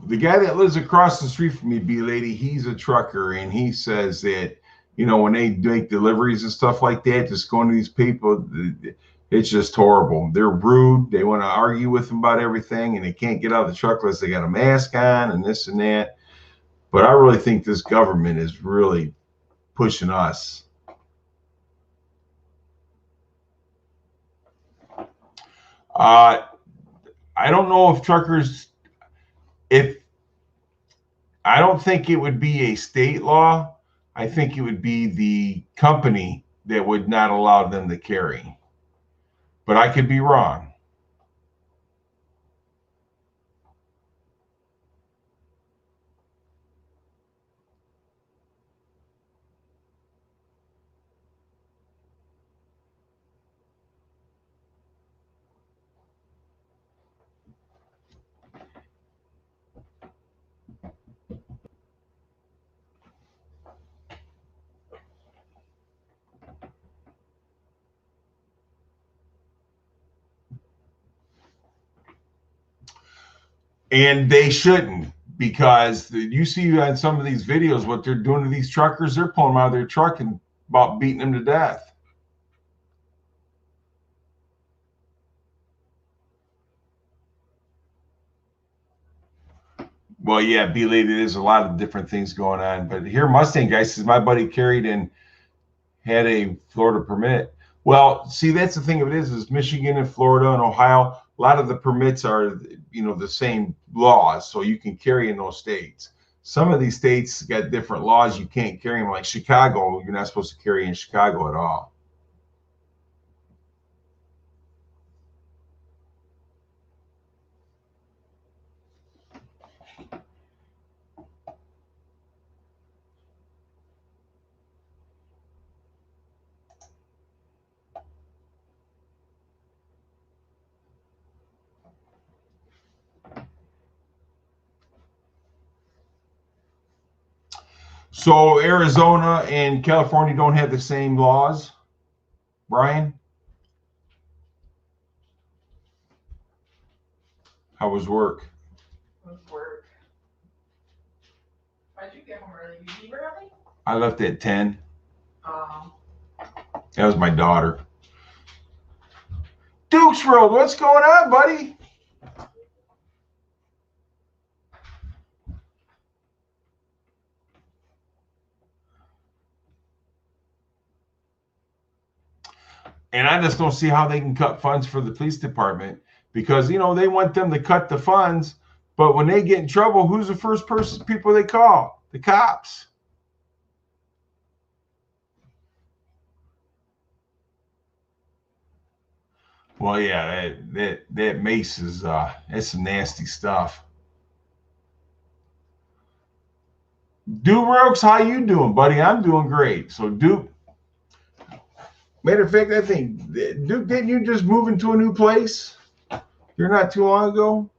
The guy that lives across the street from me, B lady, he's a trucker, and he says that, you know, when they make deliveries and stuff like that, just going to these people, it's just horrible. They're rude. They want to argue with them about everything, and they can't get out of the truck unless they got a mask on and this and that. But I really think this government is really pushing us. I don't know if truckers, if I don't think it would be a state law. I think it would be the company that would not allow them to carry. But I could be wrong. And they shouldn't, because you see on some of these videos what they're doing to these truckers. They're pulling them out of their truck and about beating them to death. Well, yeah, B-Lady, there's a lot of different things going on. But here, Mustang guy says my buddy carried and had a Florida permit. Well, see, that's the thing of it is Michigan and Florida and Ohio, a lot of the permits are, you know, the same laws, so you can carry in those states. Some of these states got different laws. You can't carry them. Like Chicago, you're not supposed to carry in Chicago at all. So Arizona and California don't have the same laws, Brian? How was work? Work. Why'd you get home early? You leave early? I left at 10. Oh. That was my daughter. Duke's Road, what's going on, buddy? And I just don't see how they can cut funds for the police department, because, you know, they want them to cut the funds, but when they get in trouble, who's the first people they call? The cops. Well, yeah, that mace is that's some nasty stuff. Duke Rokes, how you doing, buddy? I'm doing great. So Duke, matter of fact, I think Duke, didn't you just move into a new place? You're not too long ago.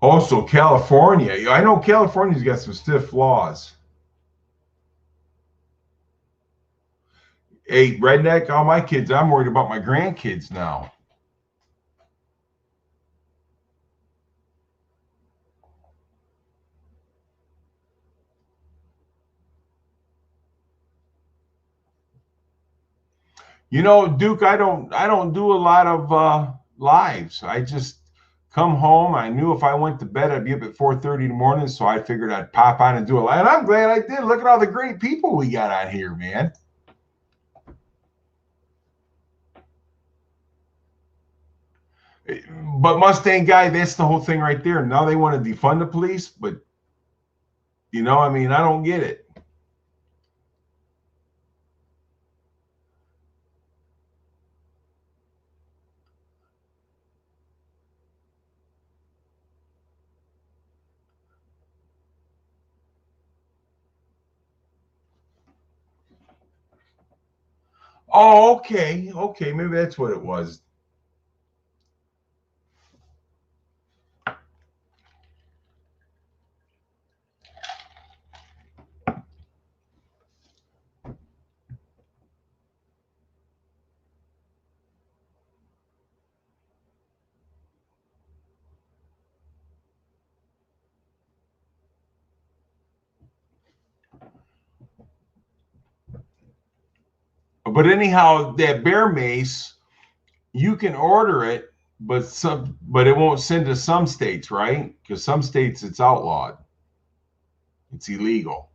Also, California. I know California's got some stiff laws. Hey, redneck, all my kids, I'm worried about my grandkids now. You know, Duke, I don't do a lot of lives. I just come home. I knew if I went to bed, I'd be up at 4:30 in the morning, so I figured I'd pop on and do a live. And I'm glad I did. Look at all the great people we got on here, man. But Mustang guy, that's the whole thing right there. Now they want to defund the police, but you know, I mean, I don't get it. Oh, okay. Okay. Maybe that's what it was. But anyhow, that bear mace, you can order it, but it won't send to some states, right? Because some states it's outlawed. It's illegal.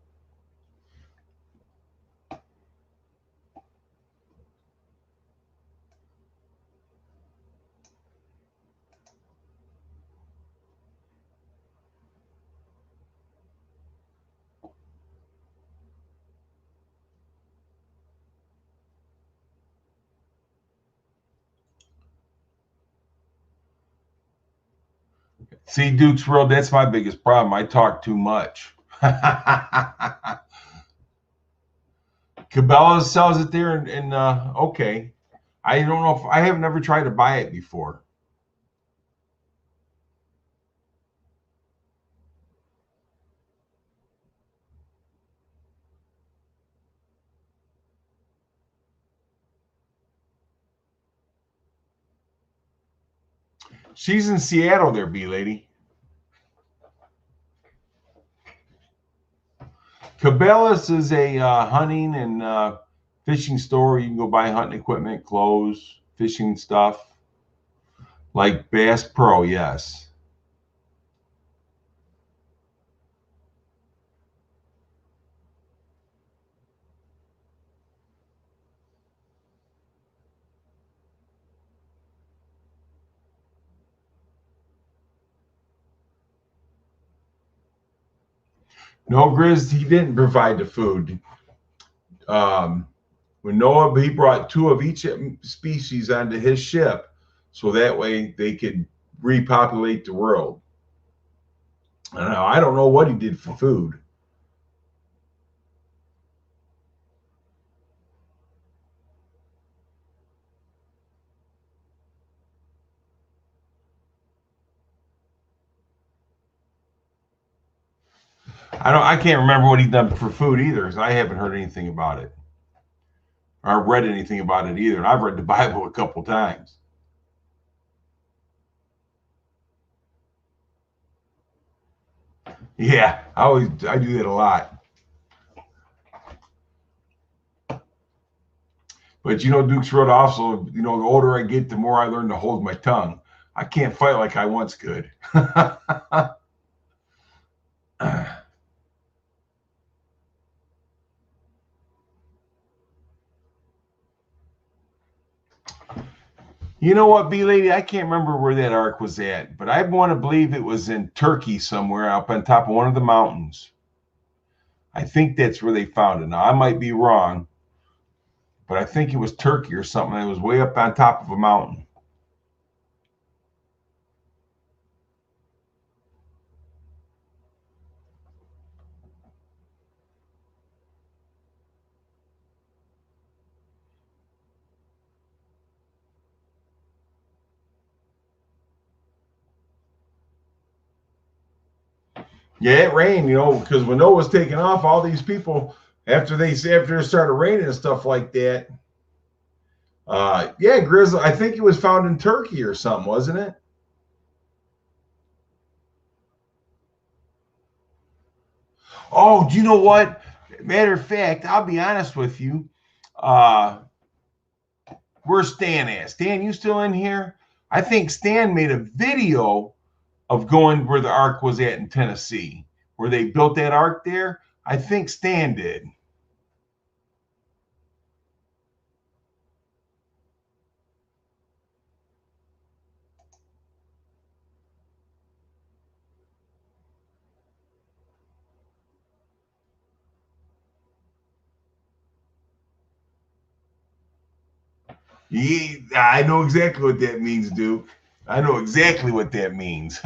See, Duke's World, that's my biggest problem. I talk too much. Cabela's sells it there, and okay. I don't know if I have never tried to buy it before. She's in Seattle there, B-Lady. Cabela's is a hunting and fishing store. You can go buy hunting equipment, clothes, fishing stuff. Like Bass Pro, yes. No, Grizz, he didn't provide the food. When Noah, he brought 2 of each species onto his ship, so that way they could repopulate the world. I don't know what he did for food. I can't remember what he done for food either, because I haven't heard anything about it. Or read anything about it either. And I've read the Bible a couple times. Yeah, I do that a lot. But Duke's Road also, the older I get, the more I learn to hold my tongue. I can't fight like I once could. You know what, B-Lady? I can't remember where that ark was at, but I want to believe it was in Turkey somewhere up on top of one of the mountains. I think that's where they found it. Now, I might be wrong, but I think it was Turkey or something. It was way up on top of a mountain. Yeah, it rained, because when Noah was taking off, all these people, after it started raining and stuff like that. Yeah, Grizzly, I think it was found in Turkey or something, wasn't it? Oh, do you know what? Matter of fact, I'll be honest with you. Where's Stan at? Stan, you still in here? I think Stan made a video of going where the ark was at in Tennessee, where they built that ark there. I think Stan did. I know exactly what that means, Duke. I know exactly what that means.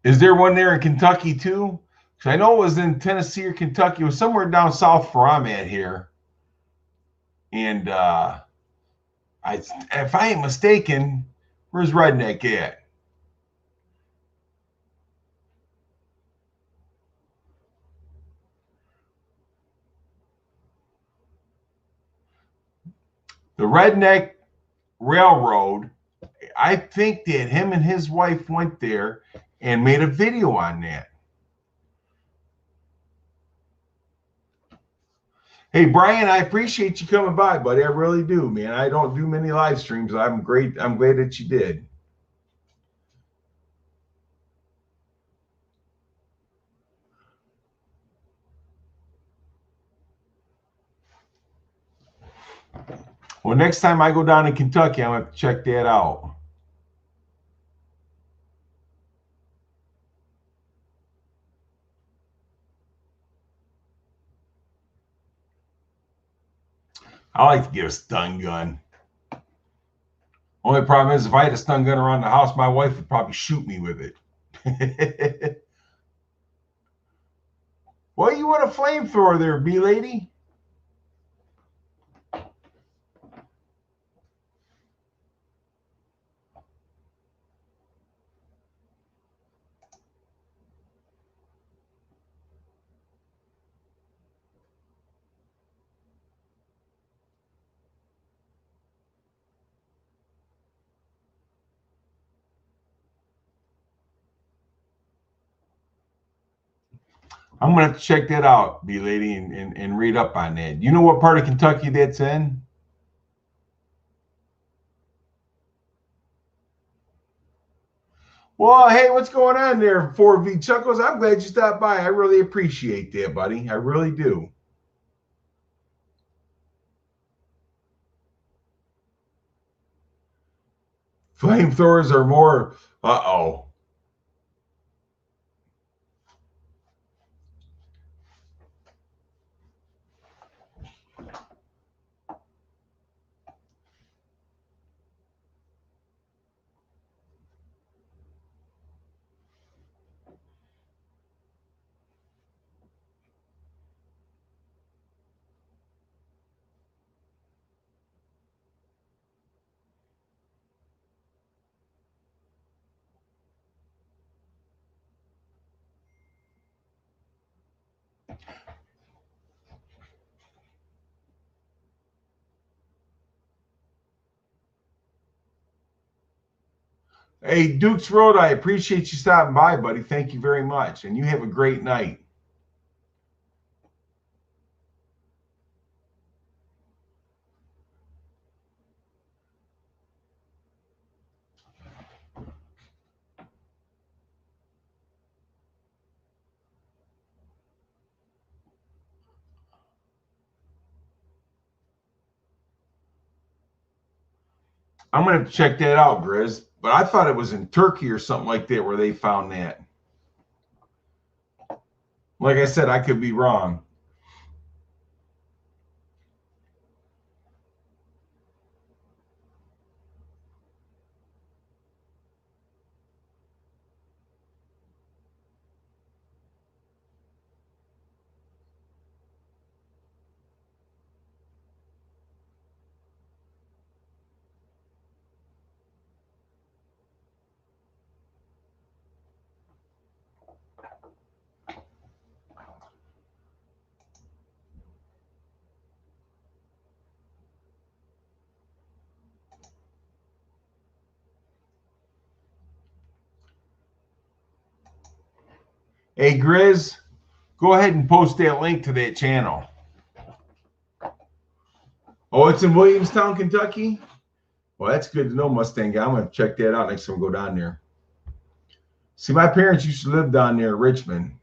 Is there one there in Kentucky too? So I know it was in Tennessee or Kentucky. It was somewhere down south where I'm at here. And if I ain't mistaken, where's Redneck at? The Redneck Railroad. I think that him and his wife went there and made a video on that. Hey, Brian, I appreciate you coming by, buddy. I really do, man. I don't do many live streams. I'm glad that you did. Well, next time I go down to Kentucky, I'm going to check that out. I like to get a stun gun. Only problem is if I had a stun gun around the house, my wife would probably shoot me with it. Well, you want a flamethrower there, B-lady? I'm going to have to check that out, B-lady, and read up on that. You know what part of Kentucky that's in? Well, hey, what's going on there, 4V Chuckles? I'm glad you stopped by. I really appreciate that, buddy. I really do. Flamethrowers are more, uh-oh. Hey, Dukes Road, I appreciate you stopping by, buddy. Thank you very much. And you have a great night. I'm going to have to check that out, Grizz. But I thought it was in Turkey or something like that where they found that. Like I said, I could be wrong. Hey, Grizz, go ahead and post that link to that channel. Oh, it's in Williamstown, Kentucky? Well, that's good to know, Mustang guy. I'm going to check that out next time I go down there. See, my parents used to live down near Richmond.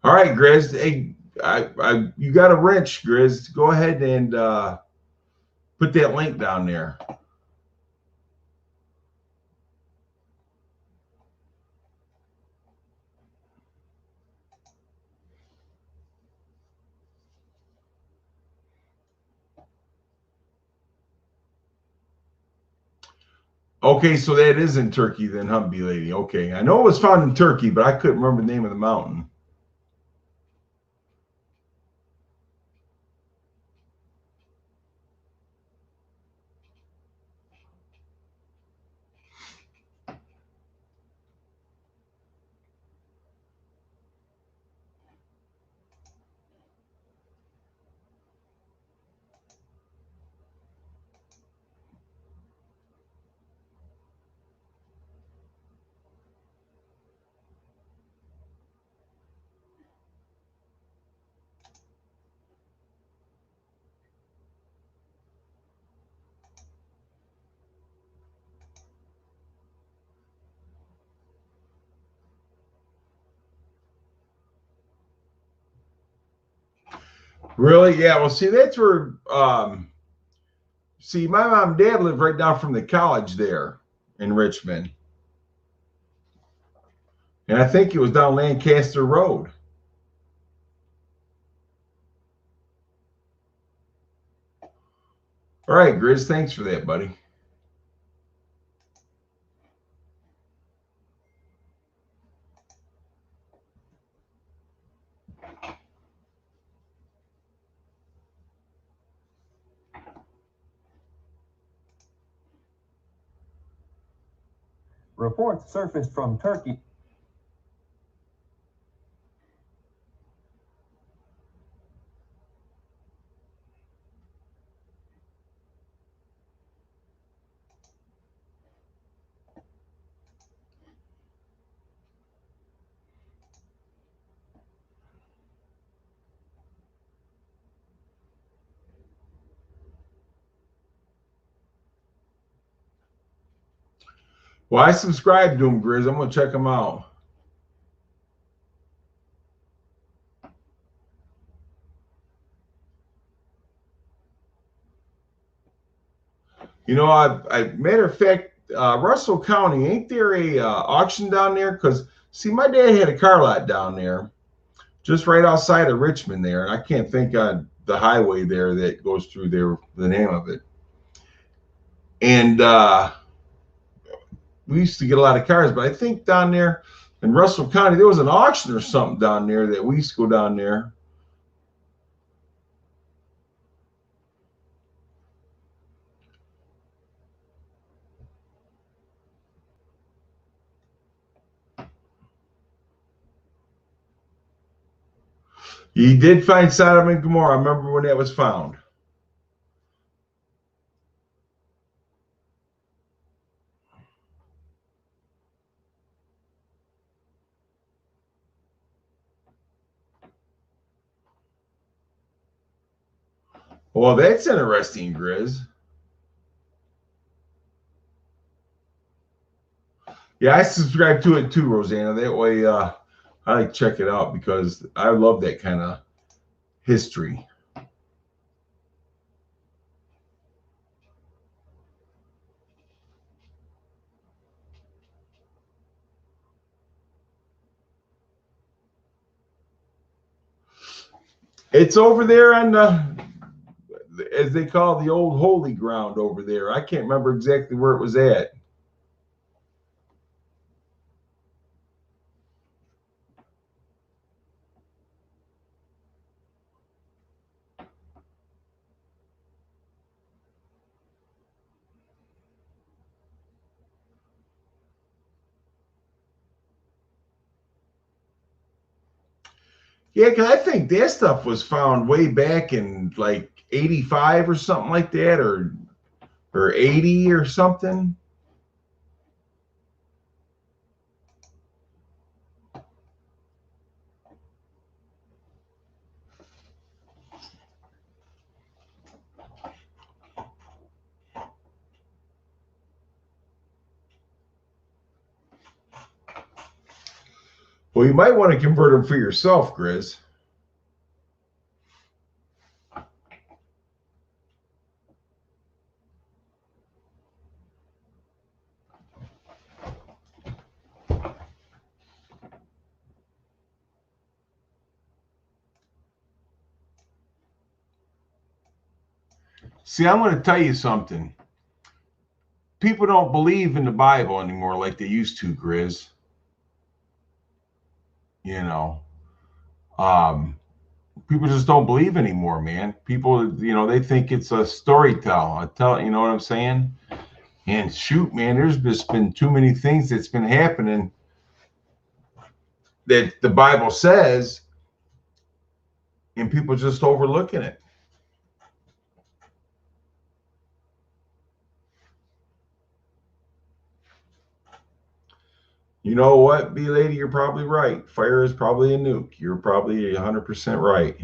All right, Grizz. Hey, you got a wrench, Grizz. Go ahead and put that link down there. Okay, so that is in Turkey then, Humvee Lady. Okay, I know it was found in Turkey, but I couldn't remember the name of the mountain. Really? Yeah. Well, see, that's where. See, my mom and dad lived right down from the college there in Richmond, and I think it was down Lancaster Road. All right, Grizz. Thanks for that, buddy. Reports surfaced from Turkey. Well, I subscribe to them, Grizz. I'm gonna check them out. You know, I matter of fact, Russell County, ain't there a auction down there? Because see, my dad had a car lot down there, just right outside of Richmond there, and I can't think on the highway there that goes through there, the name of it. And we used to get a lot of cars, but I think down there in Russell County, there was an auction or something down there that we used to go down there. He did find Sodom and Gomorrah. I remember when that was found. Well, that's interesting, Grizz. Yeah, I subscribe to it too, Rosanna. That way, I like to check it out because I love that kind of history. It's over there on the, as they call the old holy ground over there. I can't remember exactly where it was at. Yeah, because I think that stuff was found way back in like 85 or something like that, or 80 or something. Well, you might want to convert them for yourself, Grizz. See, I'm going to tell you something. people don't believe in the Bible anymore like they used to, Grizz. You know, people just don't believe anymore, man. People, they think it's a story tell, you know what I'm saying? And shoot, man, there's just been too many things that's been happening that the Bible says, and people just overlooking it. You know what, B lady, you're probably right. Fire is probably a nuke. You're probably 100% right.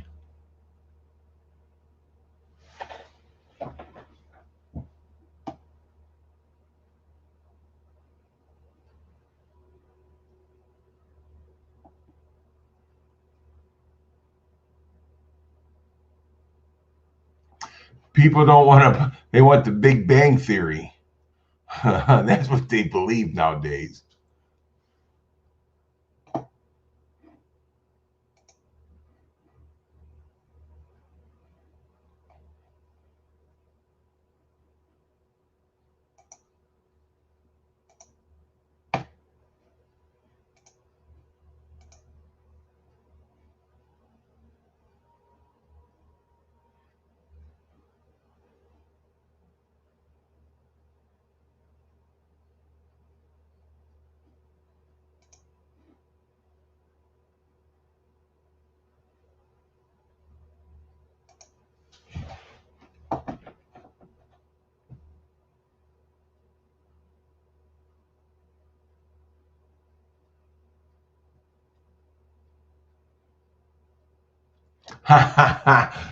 People don't want to, they want the Big Bang Theory. That's what they believe nowadays.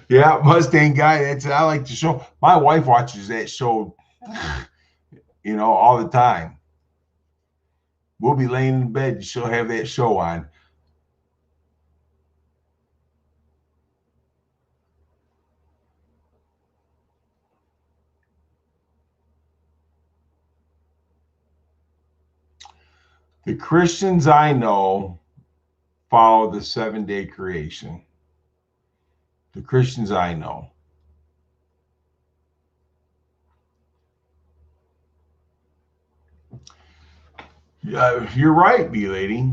Yeah, Mustang guy. I like the show. My wife watches that show, all the time. We'll be laying in bed and she'll have that show on. The Christians I know follow the 7-day creation. The Christians I know. Yeah, you're right, B lady.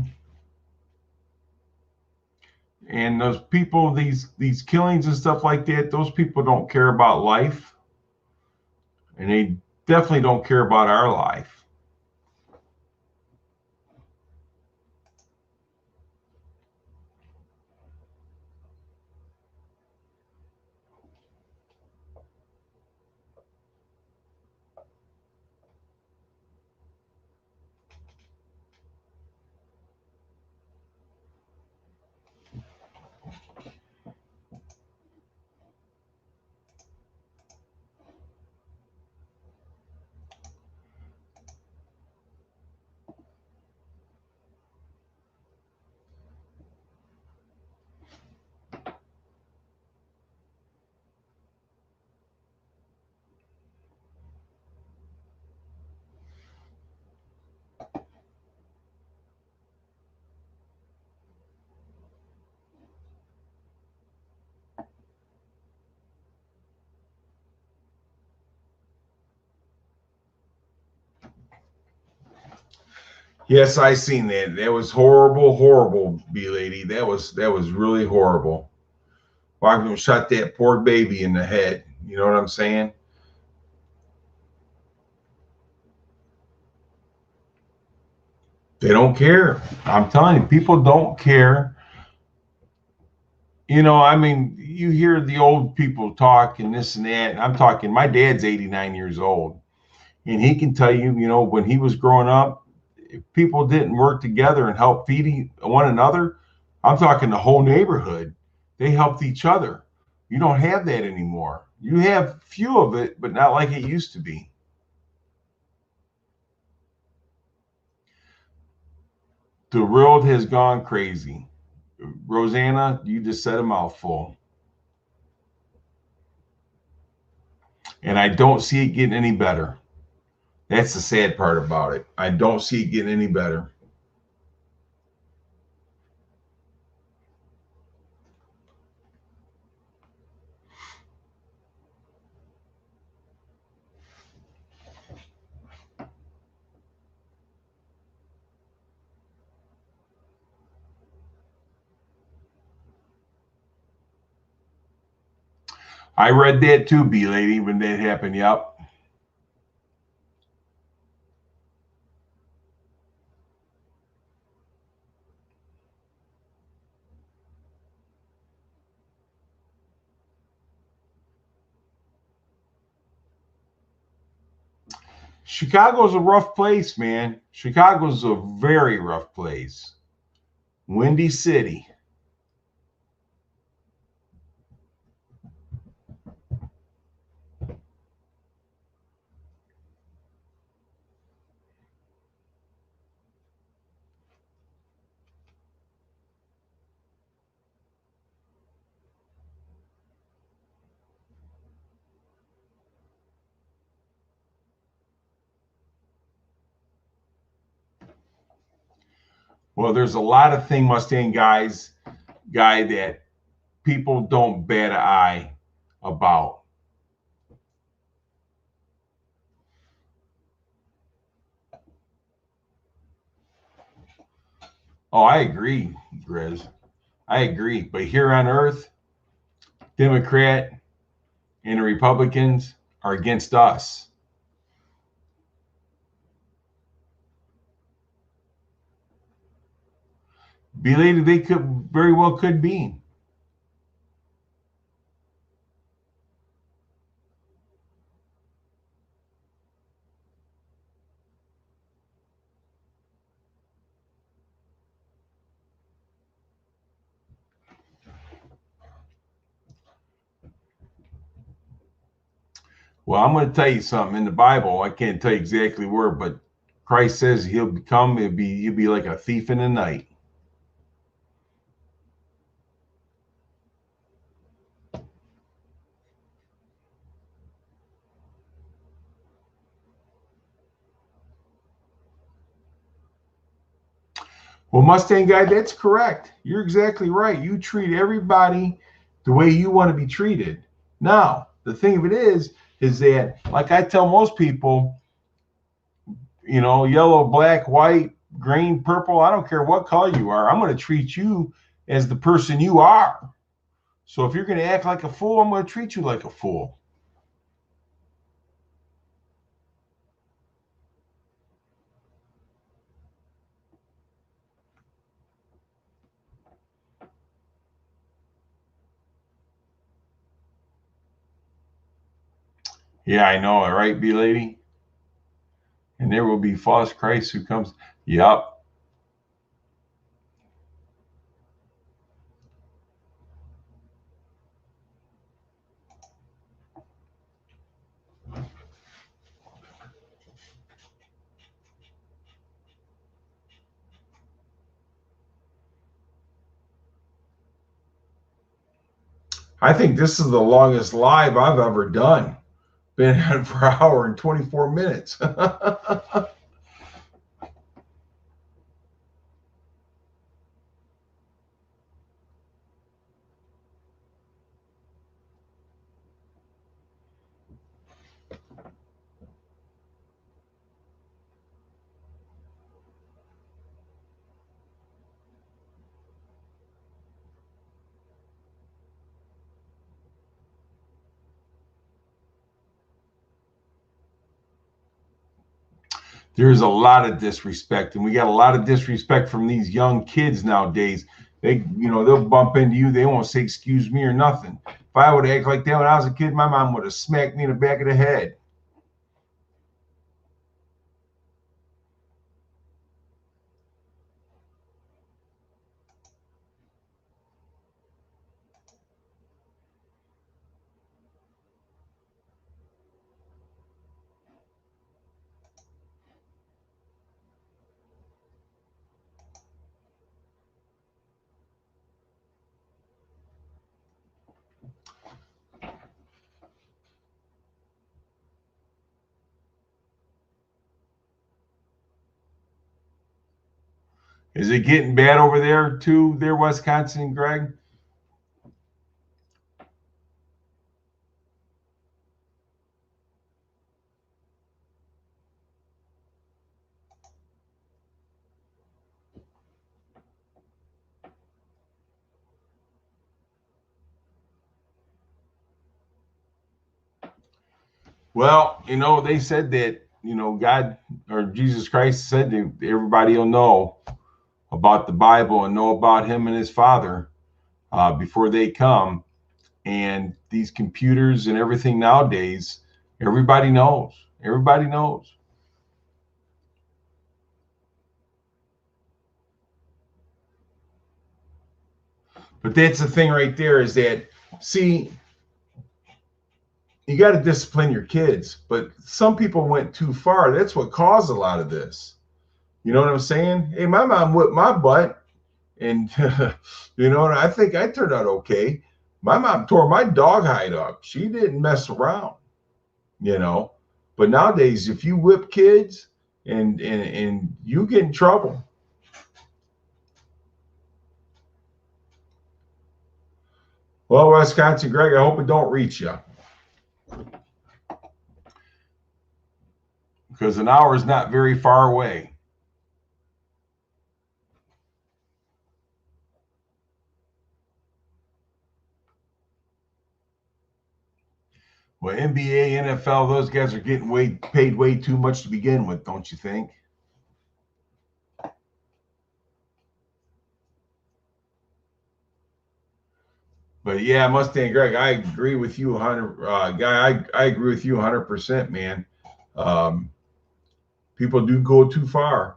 And those people, these killings and stuff like that, those people don't care about life. And they definitely don't care about our life. Yes, I seen that. That was horrible, horrible, B lady. That was really horrible. Why would shot that poor baby in the head? You know what I'm saying? They don't care. I'm telling you, people don't care. I mean, you hear the old people talk and this and that. And I'm talking, my dad's 89 years old. And he can tell you, when he was growing up, if people didn't work together and help feed one another, I'm talking the whole neighborhood, they helped each other. You don't have that anymore. You have few of it, but not like it used to be. The world has gone crazy. Rosanna, you just said a mouthful. And I don't see it getting any better. That's the sad part about it. I don't see it getting any better. I read that too, B lady, when that happened. Yep. Chicago's a rough place, man. Chicago's a very rough place. Windy City. Well, there's a lot of thing Mustang guy, that people don't bat an eye about. Oh, I agree, Grizz. I agree. But here on Earth, Democrat and the Republicans are against us. Belated, they could very well could be. Well, I'm going to tell you something in the Bible. I can't tell you exactly where, but Christ says he'll you'll be like a thief in the night. Well, Mustang guy, that's correct. You're exactly right. You treat everybody the way you want to be treated. Now, the thing of it is that, like I tell most people, you know, yellow, black, white, green, purple, I don't care what color you are. I'm going to treat you as the person you are. So if you're going to act like a fool, I'm going to treat you like a fool. Yeah, I know, right, B lady? And there will be false Christ who comes. Yep. I think this is the longest live I've ever done. Been on for an hour and 24 minutes. There's a lot of disrespect, and we got a lot of disrespect from these young kids nowadays. They'll bump into you. They won't say excuse me or nothing. If I would act like that when I was a kid, my mom would have smacked me in the back of the head. Is it getting bad over there too, there, Wisconsin, Greg? Well, you know, they said that, you know, God or Jesus Christ said that everybody will know about the Bible and know about him and his Father before they come. And these computers and everything nowadays, everybody knows. Everybody knows. But that's the thing right there is that, see, you got to discipline your kids, but some people went too far. That's what caused a lot of this. You know what I'm saying? Hey, my mom whipped my butt, and you know, and I think I turned out okay. My mom tore my dog hide up. She didn't mess around, you know. But nowadays, if you whip kids, and you get in trouble. Well, Wisconsin Greg, I hope it don't reach you. Because an hour is not very far away. Well, NBA, NFL, those guys are getting paid way too much to begin with, don't you think? But yeah, Mustang Greg, I agree with you 100. Guy, I agree with you 100%, man. People do go too far.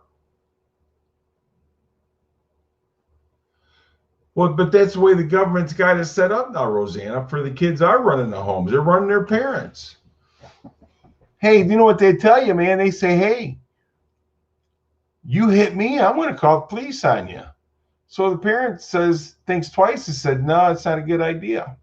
Well, but that's the way the government's got it set up now, Rosanna. For the kids are running the homes, they're running their parents. Hey, you know what they tell you, man? They say, hey, you hit me, I'm going to call the police on you. So the parent thinks twice and said, no, it's not a good idea.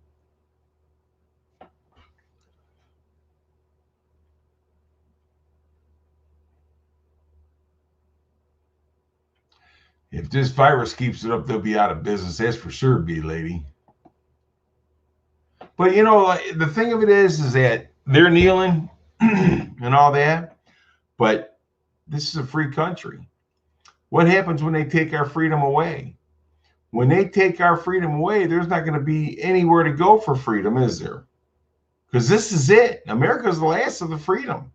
If this virus keeps it up, they'll be out of business. That's for sure, B-Lady. But, you know, the thing of it is that they're kneeling and all that, but this is a free country. What happens when they take our freedom away? When they take our freedom away, there's not going to be anywhere to go for freedom, is there? Because this is it. America's the last of the freedom.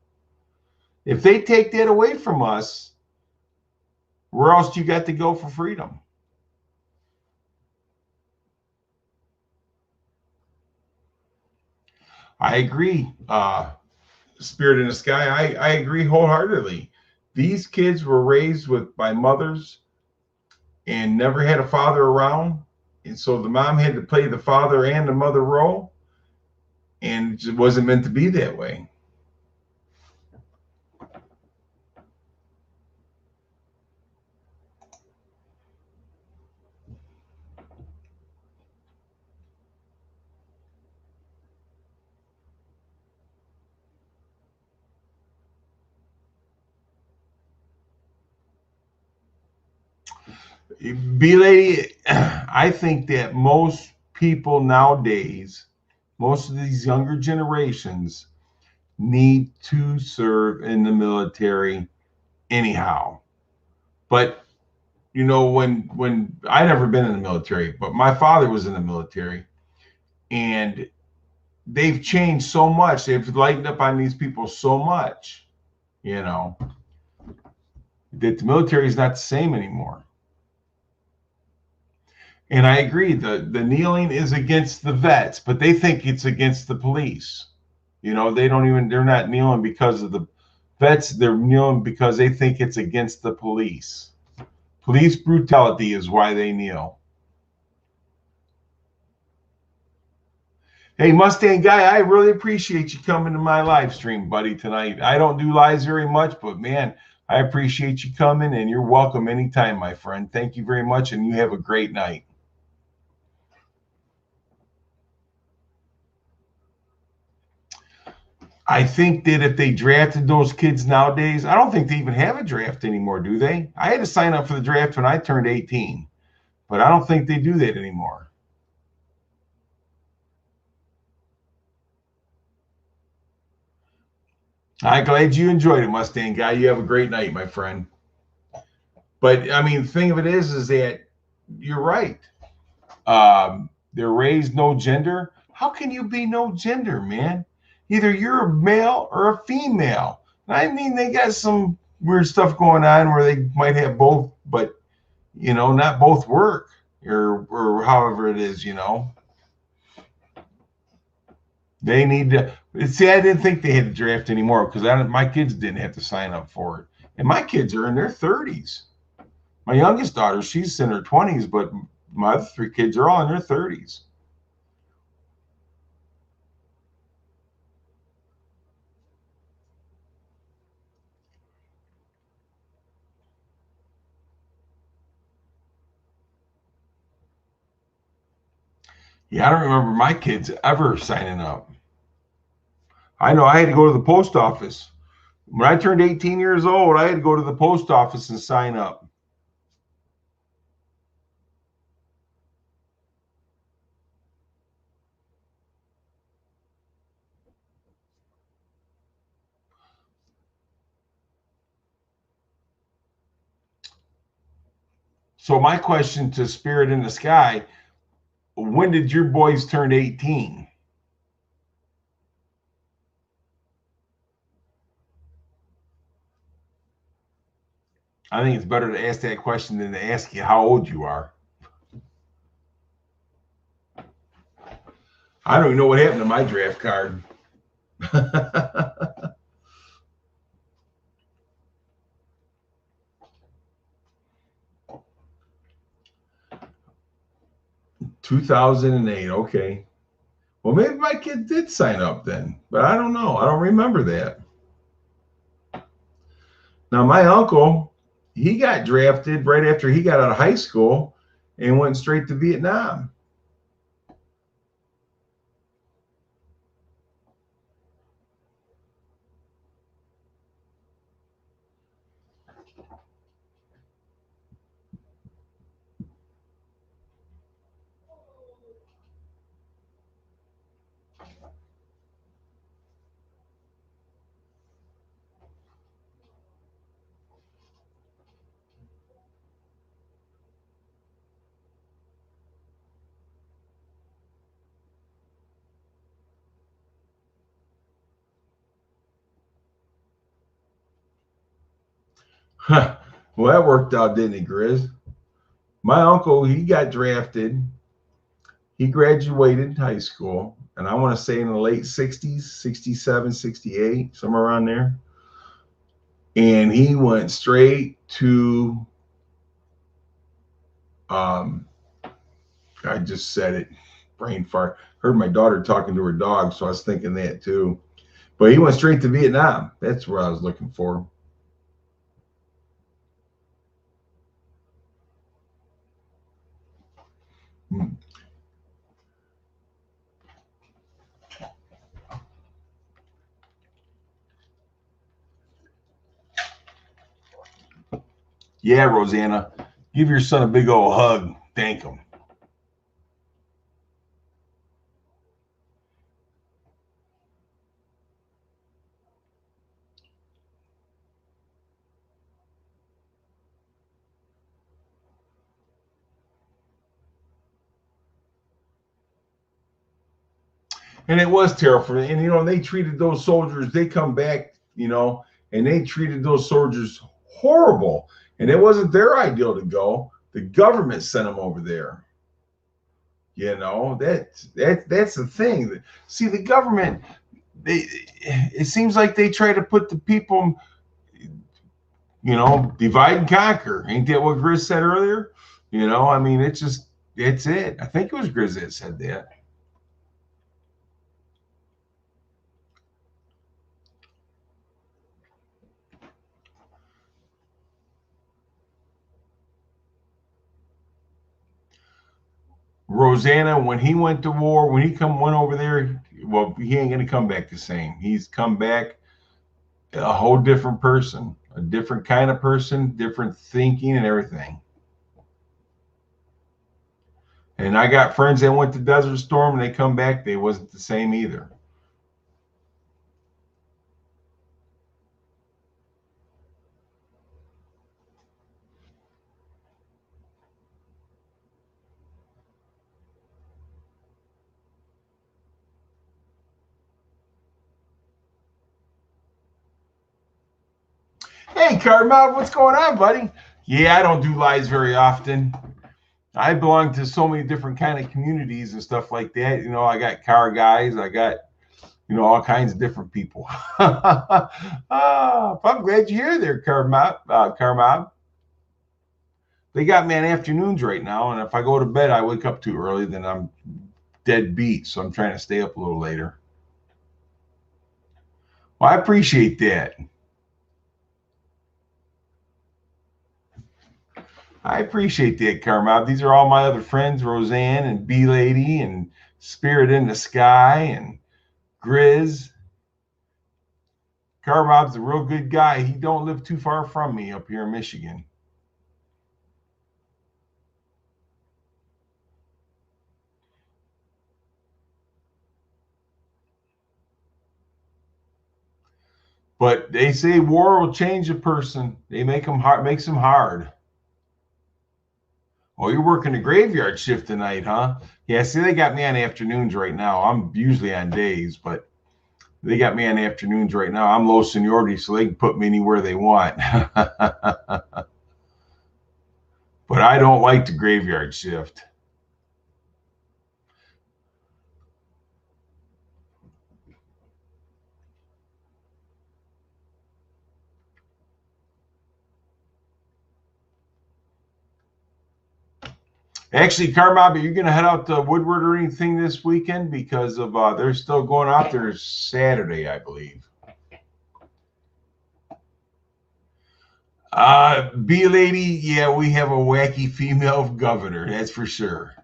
If they take that away from us, where else do you got to go for freedom? I agree, Spirit in the Sky. I agree wholeheartedly. These kids were raised by mothers and never had a father around. And so the mom had to play the father and the mother role. And it wasn't meant to be that way. B-Lady, I think that most people nowadays, most of these younger generations, need to serve in the military anyhow. But you know, when I never been in the military, but my father was in the military, and they've changed so much. They've lightened up on these people so much, you know, that the military is not the same anymore. And I agree, the kneeling is against the vets, but they think it's against the police. You know, they're not kneeling because of the vets, they're kneeling because they think it's against the police. Police brutality is why they kneel. Hey, Mustang Guy, I really appreciate you coming to my live stream, buddy, tonight. I don't do lives very much, but man, I appreciate you coming, and you're welcome anytime, my friend. Thank you very much, and you have a great night. I think that if they drafted those kids nowadays, I don't think they even have a draft anymore, do they? I had to sign up for the draft when I turned 18, but I don't think they do that anymore. I'm glad you enjoyed it, Mustang Guy. You have a great night, my friend. But, I mean, the thing of it is that you're right. They're raised no gender. How can you be no gender, man? either you're a male or a female. I mean, they got some weird stuff going on where they might have both, but not both work or however it is. They need to see. I didn't think they had to draft anymore because my kids didn't have to sign up for it, and my kids are in their 30s. My youngest daughter, she's in her 20s, but my other 3 kids are all in their 30s. Yeah, I don't remember my kids ever signing up. I know I had to go to the post office. When I turned 18 years old, I had to go to the post office and sign up. So my question to Spirit in the Sky, when did your boys turn 18? I think it's better to ask that question than to ask you how old you are. I don't even know what happened to my draft card. 2008. Okay. Well, maybe my kid did sign up then, but I don't know. I don't remember that. Now, my uncle, he got drafted right after he got out of high school and went straight to Vietnam. Huh. Well, that worked out, didn't it, Grizz? My uncle, he got drafted. He graduated high school, and I want to say in the late 60s, 67, 68, somewhere around there. And he went straight to, I just said it, brain fart. Heard my daughter talking to her dog, so I was thinking that too. But he went straight to Vietnam. That's what I was looking for. Hmm. Yeah, Rosanna, give your son a big old hug. Thank him. And it was terrible. And, they treated those soldiers, they come back, and they treated those soldiers horrible. And it wasn't their ideal to go. The government sent them over there. That's the thing. See, the government, it seems like they try to put the people, divide and conquer. Ain't that what Grizz said earlier? I mean, it's it. I think it was Grizz that said that. Rosanna, when he went to war, when he went over there, well, he ain't gonna come back the same. He's come back a whole different person, a different kind of person, different thinking and everything. And I got friends that went to Desert Storm and they come back, they wasn't the same either. Hey, Carmel, what's going on, buddy? Yeah, I don't do lives very often. I belong to so many different kind of communities and stuff like that. You know, I got car guys, I got all kinds of different people. I'm glad you're here there, Carmel. Carmel. They got me on afternoons right now, and if I go to bed, I wake up too early, then I'm dead beat. So I'm trying to stay up a little later. Well, I appreciate that. I appreciate that, Carmel. These are all my other friends, Roseanne and B Lady and Spirit in the Sky and Grizz. Carmel's a real good guy. He don't live too far from me up here in Michigan. But they say war will change a person. They make them hard, makes them hard. Oh, you're working a graveyard shift tonight, huh? Yeah, see, they got me on afternoons right now. I'm usually on days, but they got me on afternoons right now. I'm low seniority, so they can put me anywhere they want. But I don't like the graveyard shift. Actually, Carmob, are you going to head out to Woodward or anything this weekend? Because of they're still going out there Saturday, I believe. B Lady, yeah, we have a wacky female governor, that's for sure.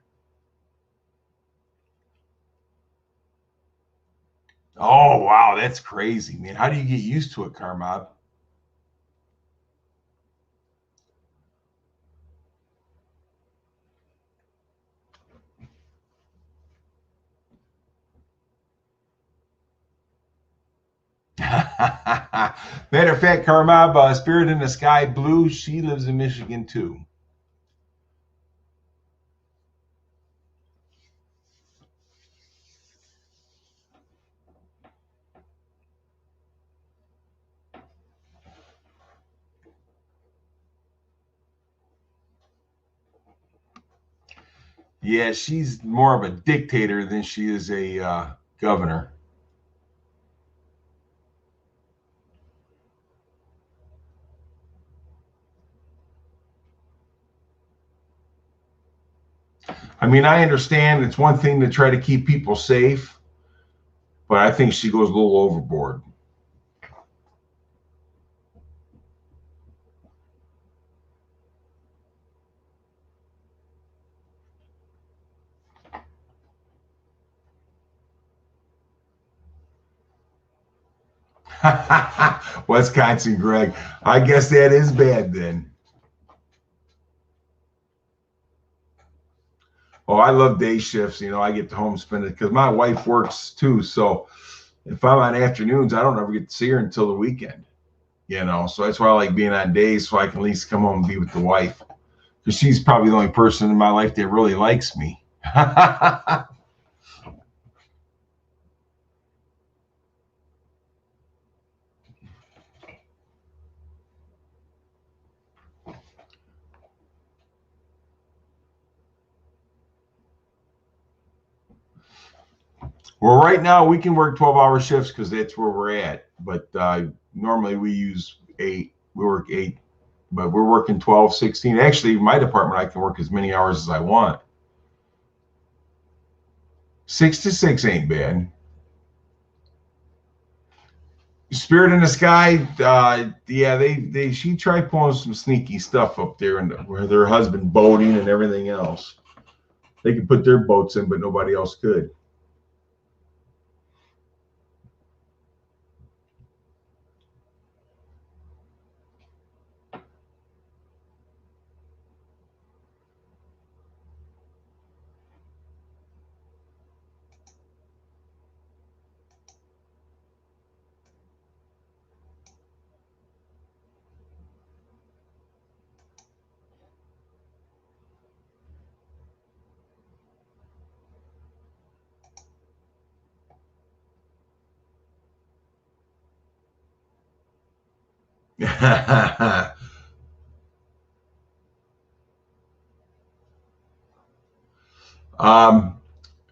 Oh, wow, that's crazy, man. How do you get used to it, Carmob? Matter of fact, Carmob, Spirit in the Sky Blue, she lives in Michigan too. Yeah, she's more of a dictator than she is a governor. I mean, I understand it's one thing to try to keep people safe, but I think she goes a little overboard. Wisconsin, Greg. I guess that is bad then. Oh, I love day shifts. You know, I get to home spend it because my wife works too. So if I'm on afternoons, I don't ever get to see her until the weekend. You know, so that's why I like being on days so I can at least come home and be with the wife because she's probably the only person in my life that really likes me. Well, right now we can work 12-hour shifts because that's where we're at. But normally we use 8. We work 8, but we're working 12, 16. Actually, my department, I can work as many hours as I want. 6 to 6 ain't bad. Spirit in the Sky, yeah, she tried pulling some sneaky stuff up there and where their husband boating and everything else. They could put their boats in, but nobody else could.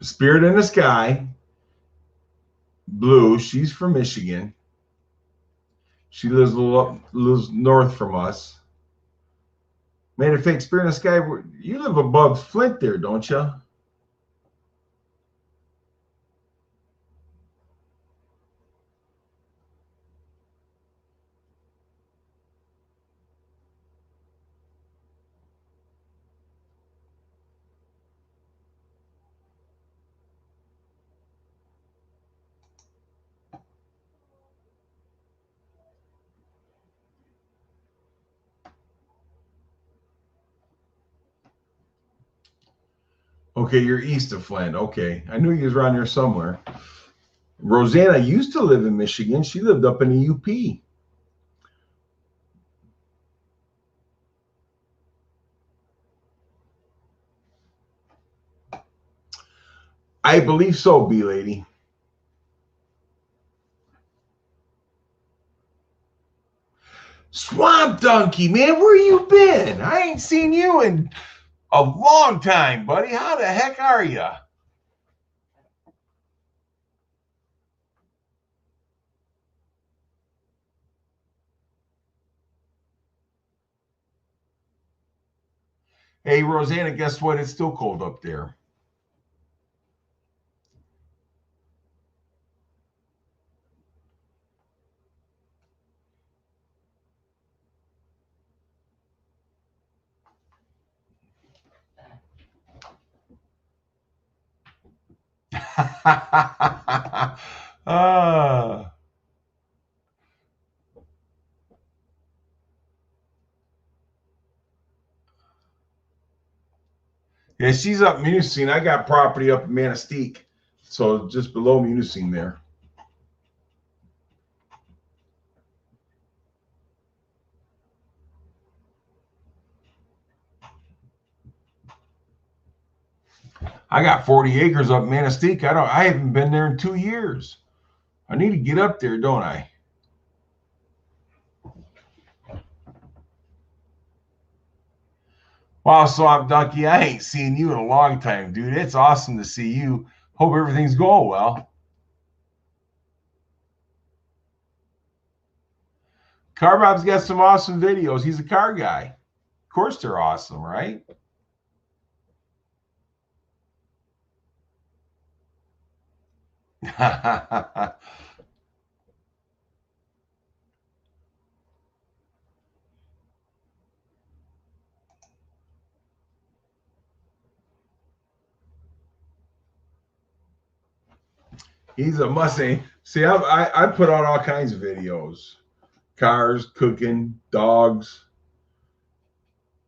Spirit in the Sky, Blue. She's from Michigan. She lives lives north from us. Matter of fact, Spirit in the Sky, you live above Flint there, don't you? Okay, you're east of Flint. Okay, I knew you was around here somewhere. Rosanna used to live in Michigan. She lived up in the UP. I believe so, B lady. Swamp Donkey, man, where you been? I ain't seen you in a long time, buddy. How the heck are you? Hey, Rosanna, guess what? It's still cold up there. Yeah, she's up Munising. I got property up in Manistee, so just below Munising there. I got 40 acres up Manistee. I haven't been there in 2 years. I need to get up there, don't I? Wow, Swamp Donkey, I ain't seen you in a long time, dude. It's awesome to see you. Hope everything's going well. Car Bob's got some awesome videos. He's a car guy. Of course they're awesome, right? He's a Mustang. See, I put out all kinds of videos. Cars, cooking, dogs,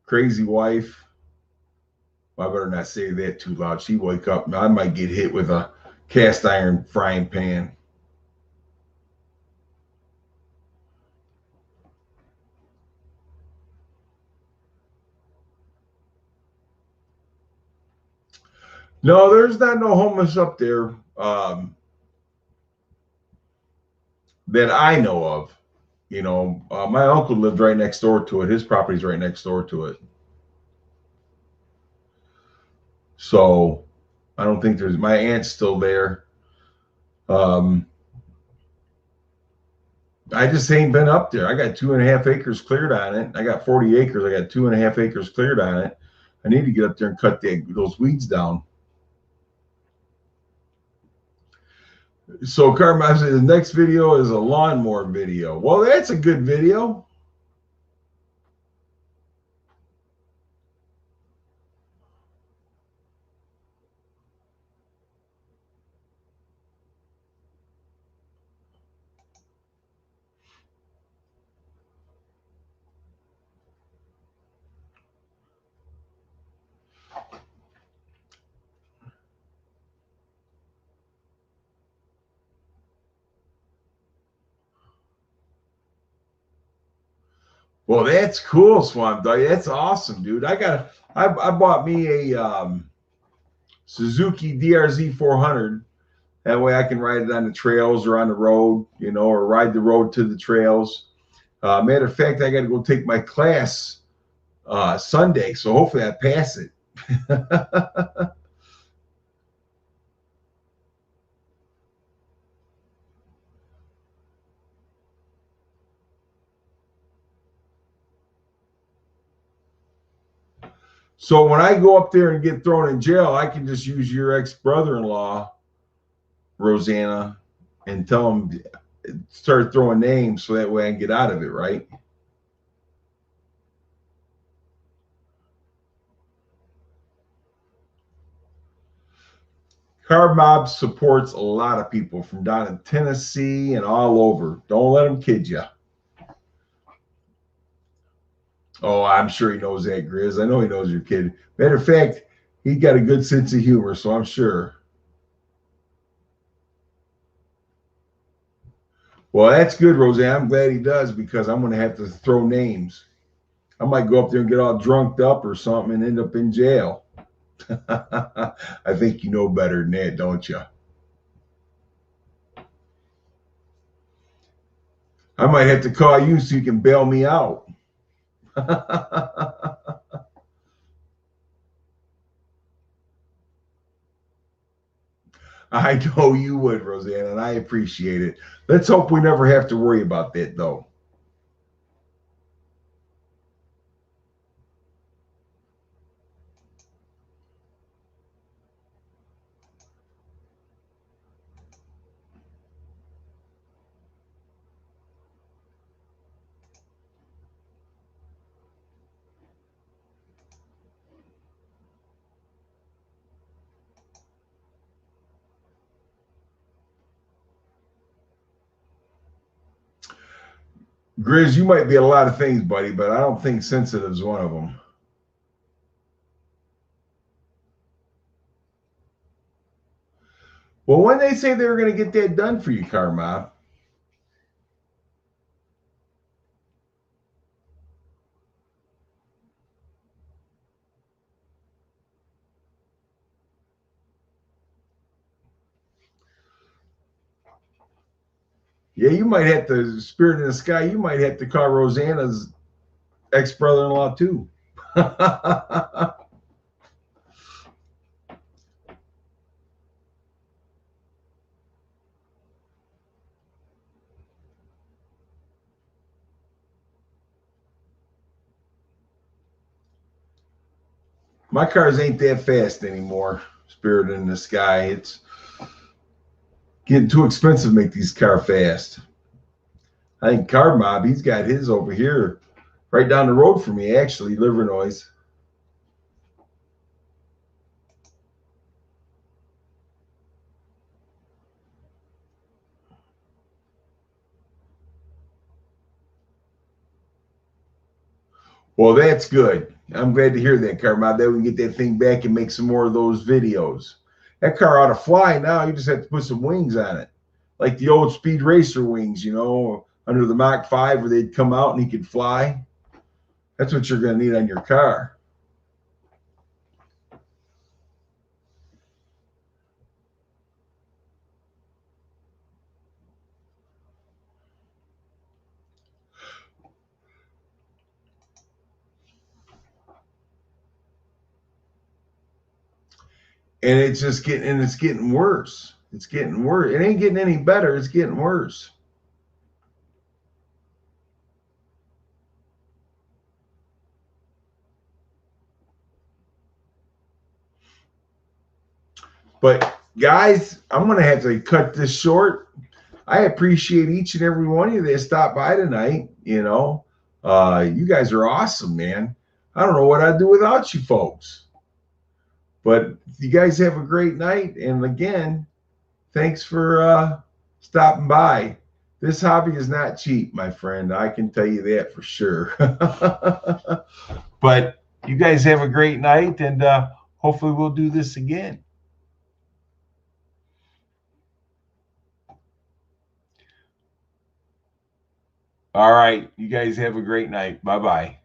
crazy wife. Well, I better not say that too loud. She wake up. I might get hit with a cast iron frying pan. No, there's not no homeless up there that I know of. You know, my uncle lived right next door to it. His property's right next door to it. So I don't think there's, my aunt's still there. I just ain't been up there. I got 2.5 acres cleared on it. I got 40 acres. I got 2.5 acres cleared on it. I need to get up there and cut those weeds down. So Carmen, the next video is a lawnmower video. Well, that's a good video. Well, that's cool, Swamp Dog. That's awesome, dude. I bought me a Suzuki DRZ 400. That way I can ride it on the trails or on the road, you know, or ride the road to the trails. Matter of fact, I got to go take my class Sunday, so hopefully I pass it. So when I go up there and get thrown in jail, I can just use your ex-brother-in-law, Rosanna, and tell him, start throwing names so that way I can get out of it, right? Car Mob supports a lot of people from down in Tennessee and all over. Don't let them kid you. Oh, I'm sure he knows that, Grizz. I know he knows your kid. Matter of fact, he got a good sense of humor, so I'm sure. Well, that's good, Roseanne. I'm glad he does because I'm going to have to throw names. I might go up there and get all drunked up or something and end up in jail. I think you know better than that, don't you? I might have to call you so you can bail me out. I know you would, Roseanne, and I appreciate it. Let's hope we never have to worry about that, though. Grizz, you might be a lot of things, buddy, but I don't think sensitive is one of them. Well, when they say they were going to get that done for you, Car Mob? Yeah, you might have to, Spirit in the Sky, you might have to call Rosanna's ex-brother-in-law too. My cars ain't that fast anymore, Spirit in the Sky. It's getting too expensive to make these cars fast. I think Car Mob, he's got his over here right down the road from me, actually, Livernois. Well, that's good. I'm glad to hear that, Car Mob. That we can get that thing back and make some more of those videos. That car ought to fly now. You just have to put some wings on it, like the old Speed Racer wings, you know, under the Mach 5 where they'd come out and he could fly. That's what you're going to need on your car. And it's just getting, and it's getting worse. It's getting worse. It ain't getting any better. It's getting worse. But guys, I'm going to have to cut this short. I appreciate each and every one of you that stopped by tonight. You know, you guys are awesome, man. I don't know what I'd do without you folks. But you guys have a great night. And again, thanks for stopping by. This hobby is not cheap, my friend. I can tell you that for sure. But you guys have a great night, and hopefully we'll do this again. All right. You guys have a great night. Bye-bye.